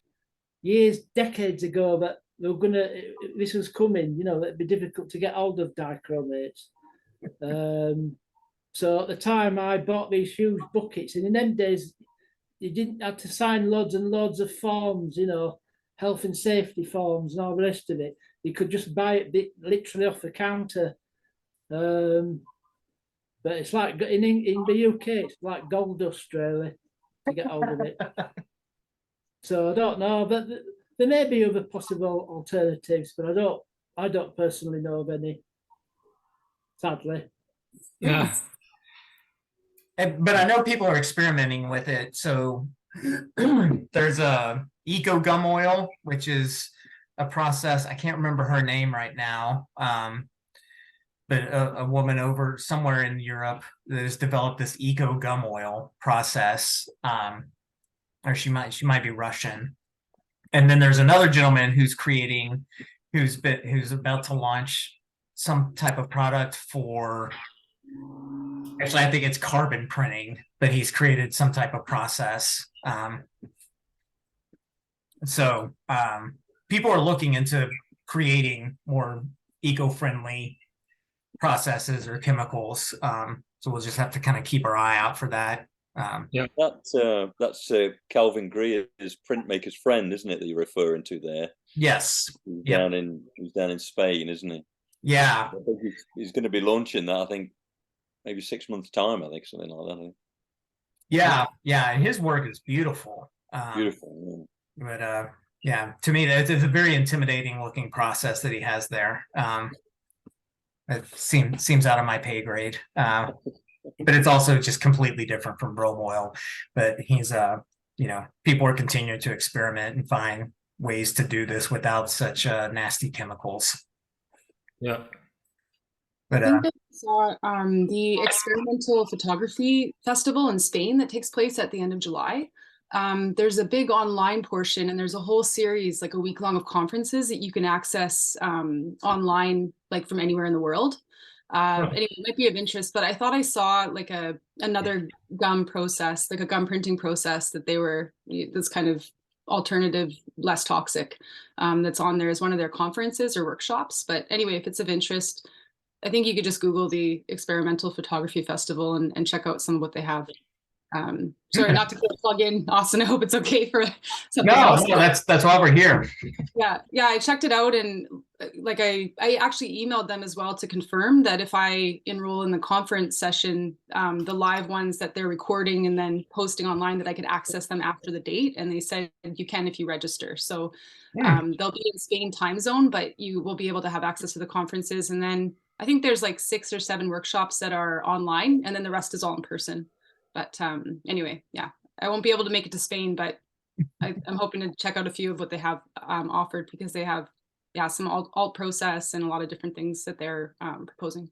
years, decades ago that they were gonna, this was coming, you know, it'd be difficult to get hold of dichromates. So at the time I bought these huge buckets, and in them days you didn't have to sign loads and loads of forms, you know, health and safety forms and all the rest of it. You could just buy it literally off the counter. But it's like in the UK, it's like gold dust really to get hold of it. So I don't know, but there may be other possible alternatives, but I don't personally know of any. Sadly. Yeah. But I know people are experimenting with it. So there's a eco gum oil, which is a process. I can't remember her name right now. But a woman over somewhere in Europe that has developed this eco gum oil process. Or she might be Russian. And then there's another gentleman who's about to launch some type of product for, actually I think it's carbon printing, but he's created some type of process. So people are looking into creating more eco-friendly processes or chemicals. So we'll just have to kind of keep our eye out for that. That's Calvin Greer's printmaker's friend, isn't it, that you're referring to there? Yes. He's down in Spain, isn't he? Yeah. I think he's going to be launching that, I think, maybe 6 months' time, I think, something like that. Yeah. And his work is beautiful. Beautiful. Yeah. But yeah, to me, it's a very intimidating looking process that he has there. It seems out of my pay grade. But it's also just completely different from Bromoil. But he's people are continuing to experiment and find ways to do this without such nasty chemicals. Yeah. But I think I saw the Experimental Photography Festival in Spain that takes place at the end of July. There's a big online portion, and there's a whole series, like a week long of conferences that you can access online, like from anywhere in the world. Anyway, it might be of interest, but I thought I saw like another gum process, like a gum printing process that this kind of alternative, less toxic, that's on there as one of their conferences or workshops. But anyway, if it's of interest, I think you could just Google the Experimental Photography Festival and check out some of what they have. Sorry, not to plug in, Austin. I hope it's okay for something else. No, that's why we're here. Yeah, I checked it out, and like I actually emailed them as well to confirm that if I enroll in the conference session, the live ones that they're recording and then posting online, that I could access them after the date. And they said you can if you register. So they'll be in Spain time zone, but you will be able to have access to the conferences. And then I think there's like 6 or 7 workshops that are online, and then the rest is all in person. But anyway, yeah, I won't be able to make it to Spain, but I'm hoping to check out a few of what they have offered, because they have, some alt process and a lot of different things that they're proposing.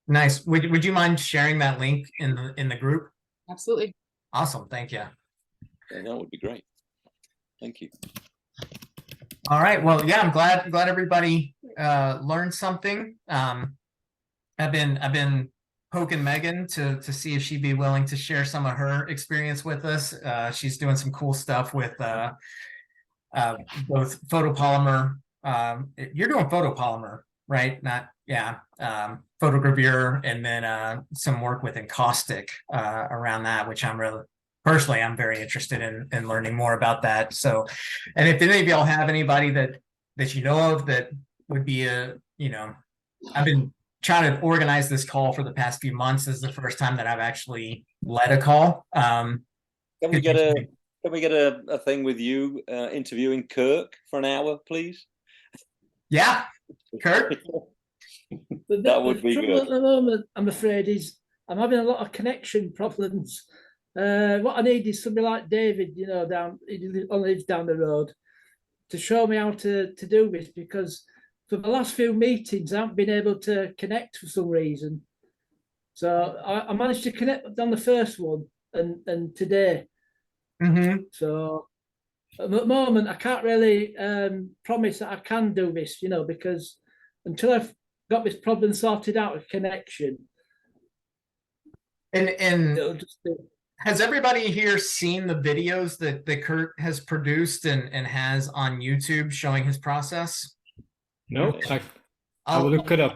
Nice. Would you mind sharing that link in the group? Absolutely. Awesome. Thank you. Yeah, that would be great. Thank you. All right. Well, yeah, I'm glad everybody learned something. I've been poking Megan to see if she'd be willing to share some of her experience with us. She's doing some cool stuff with both photopolymer. You're doing photopolymer, right? Photogravure, and then some work with encaustic around that, which I'm very interested in learning more about that. So, and if any of y'all have anybody that you know of that would be I've been trying to organize this call for the past few months. This is the first time that I've actually led a call. Can we get a thing with you interviewing Kirk for an hour, please? Yeah, Kirk. That would be good. At the moment, I'm afraid I'm having a lot of connection problems. What I need is somebody like David, he lives down the road, to show me how to do this, because for the last few meetings, I haven't been able to connect for some reason. So I managed to connect on the first one and today. Mm-hmm. So at the moment, I can't really promise that I can do this, because until I've got this problem sorted out with connection. And has everybody here seen the videos that Kurt has produced and has on YouTube showing his process? No, I will look it up.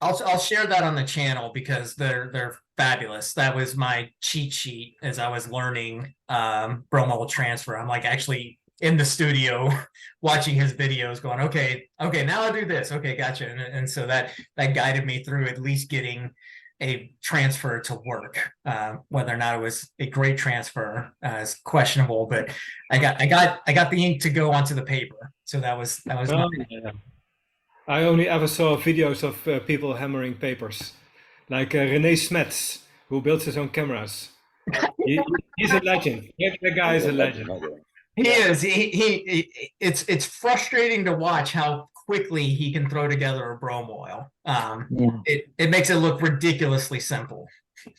I'll share that on the channel because they're fabulous. That was my cheat sheet as I was learning Bromoil transfer. I'm like actually in the studio watching his videos going, okay, now I do this. Okay, gotcha. And so that guided me through at least getting a transfer to work. Whether or not it was a great transfer is questionable, but I got the ink to go onto the paper. So that was Oh, yeah. I only ever saw videos of people hammering papers, like René Smets, who builds his own cameras. He's a legend. That guy is a legend. He is. It's frustrating to watch how quickly he can throw together a Bromoil. It makes it look ridiculously simple.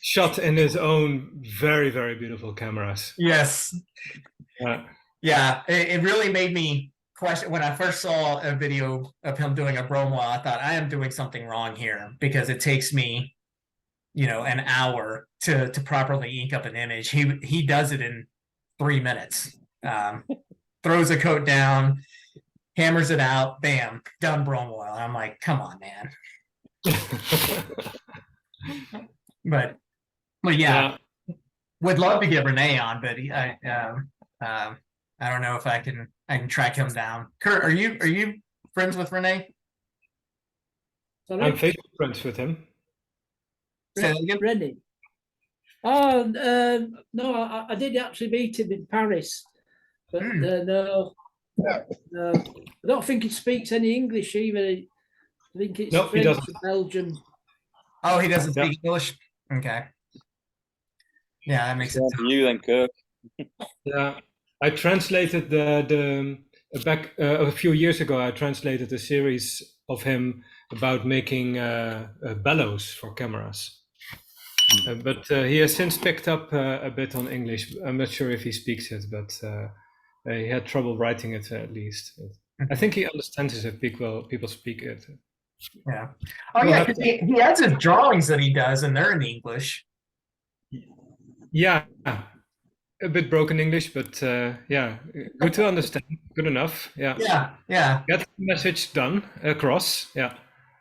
Shot in his own very, very beautiful cameras. Yes. Yeah. It really made me question when I first saw a video of him doing a Bromoil. I thought I am doing something wrong here because it takes me, an hour to properly ink up an image. He does it in 3 minutes. Throws a coat down, hammers it out, bam, done Bromoil. I'm like, come on, man. but yeah, would love to get Renee on, but I don't know if I can track him down. Kurt, are you friends with Renee? Sorry? I'm Facebook friends with him. Say that again? Rennie. Oh, no, I did actually meet him in Paris, but no, I don't think he speaks any English either. I think it's Nope, he French, doesn't. Belgian. Oh, he doesn't speak English? Okay. Yeah, that makes it tough. You then, Kirk. Yeah, I translated the back a few years ago. I translated a series of him about making bellows for cameras. But he has since picked up a bit on English. I'm not sure if he speaks it, but he had trouble writing it at least. I think he understands it if people speak it. Yeah. Oh, yeah. He has his drawings that he does, and they're in English. Yeah, a bit broken English, but yeah, good to understand. Good enough. Yeah. Yeah. Get the message done across.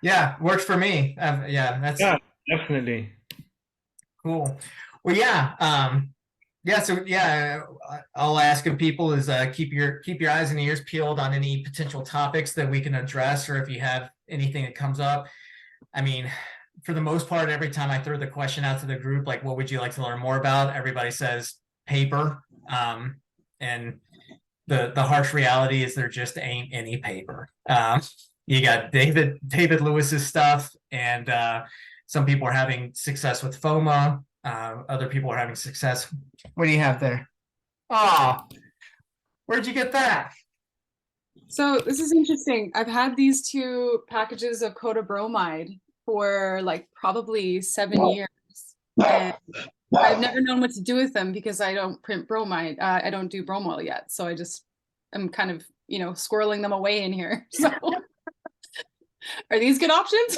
Yeah, works for me. That's definitely cool. Well, so I'll ask of people is keep your eyes and ears peeled on any potential topics that we can address, or if you have anything that comes up. I mean, for the most part, every time I throw the question out to the group, like, what would you like to learn more about? Everybody says paper. And the harsh reality is there just ain't any paper. You got David Lewis's stuff, and some people are having success with FOMA. Other people are having success. What do you have there? Oh, where'd you get that? So this is interesting. I've had these 2 packages of Coda bromide for like probably 7 years, and I've never known what to do with them because I don't print bromide. I don't do Bromoil yet, so I'm kind of squirreling them away in here. So are these good options?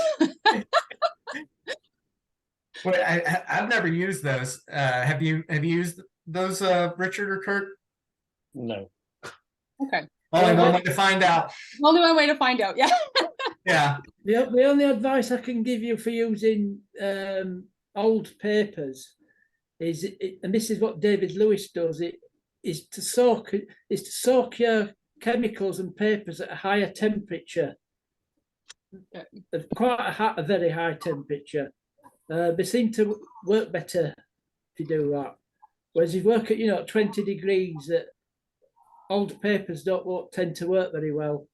Wait, I've never used those. Have you used those, Richard or Kurt? No. Okay. Only one way to find out. Only one way to find out. Yeah. Yeah. The only advice I can give you for using old papers is, and this is what David Lewis does, is to soak your chemicals and papers at a higher temperature. Okay. A very high temperature. They seem to work better if you do that. Whereas if you work at 20 degrees, old papers won't tend to work very well.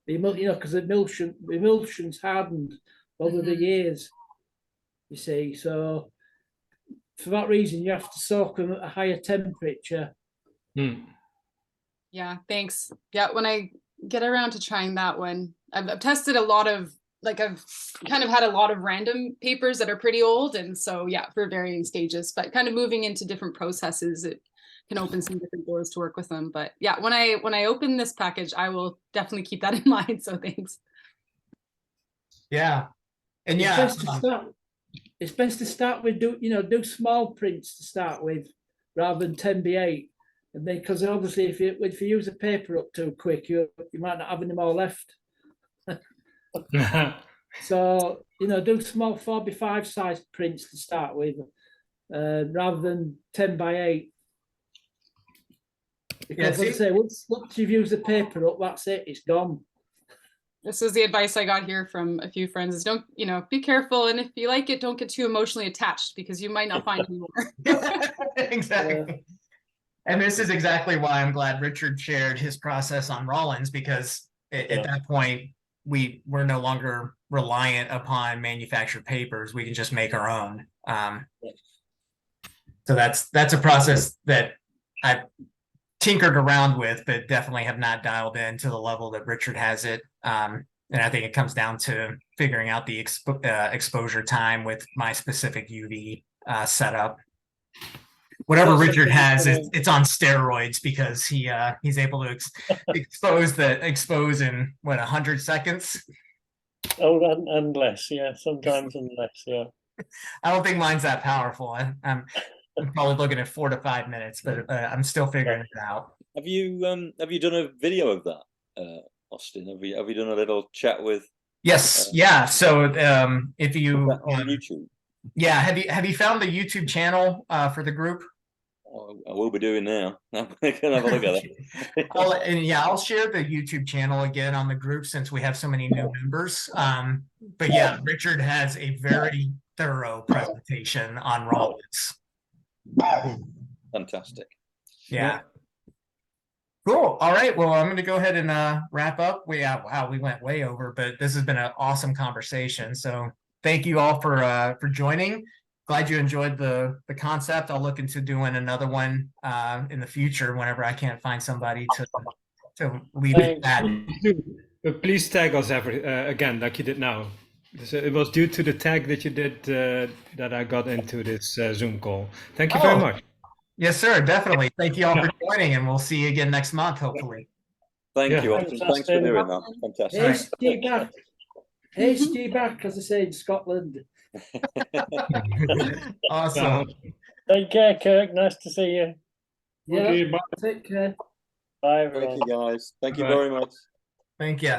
Because the emulsion's hardened over the years. You see, so for that reason, you have to soak them at a higher temperature. Yeah, thanks. Yeah, when I get around to trying that one, I've tested a lot of, I've kind of had a lot of random papers that are pretty old, and so yeah, for varying stages, but kind of moving into different processes, it can open some different doors to work with them. But yeah, when I open this package, I will definitely keep that in mind. So thanks. Yeah, and it's best to start with do small prints to start with, rather than 10 by 8. And because obviously if you use the paper up too quick, you might not have any more left. So, do small 4x5 size prints to start with, rather than 10 by 8. Because as I say, once you've used the paper up, that's it, it's gone. This is the advice I got here from a few friends is don't, be careful. And if you like it, don't get too emotionally attached because you might not find any more. Exactly. And this is exactly why I'm glad Richard shared his process on Rollins, because at that point, we're no longer reliant upon manufactured papers. We can just make our own. So that's a process that I've tinkered around with, but definitely have not dialed in to the level that Richard has it. And I think it comes down to figuring out the exposure time with my specific UV setup. Whatever Richard has, it's on steroids because he's able to expose in 100 seconds. Oh, and less, yeah, sometimes and less, yeah. I don't think mine's that powerful. I'm probably looking at 4 to 5 minutes, but I'm still figuring it out. Have you done a video of that, Austin? Have you done a little chat with? Yes, yeah. So if you on YouTube, yeah, have you found the YouTube channel for the group? I will be doing now. I'm gonna have a look at it. I'll share the YouTube channel again on the group since we have so many new members. But yeah, Richard has a very thorough presentation on Rollins. Fantastic. Yeah. Cool. All right. Well, I'm going to go ahead and wrap up. We went way over, but this has been an awesome conversation. So thank you all for joining. Glad you enjoyed the concept. I'll look into doing another one in the future whenever I can't find somebody to leave it at. But please tag us again, like you did now. So it was due to the tag that you did that I got into this Zoom call. Thank you very much. Yes, sir. Definitely. Thank you all for joining, and we'll see you again next month, hopefully. Thank you, Austin. Thanks for doing that. Fantastic. Hey, Steve back, as I say in Scotland. Awesome. Take care, Kirk. Nice to see you. Yeah. Okay, Take care. Bye, everyone. Thank you, guys. Thank you very much. Thank you.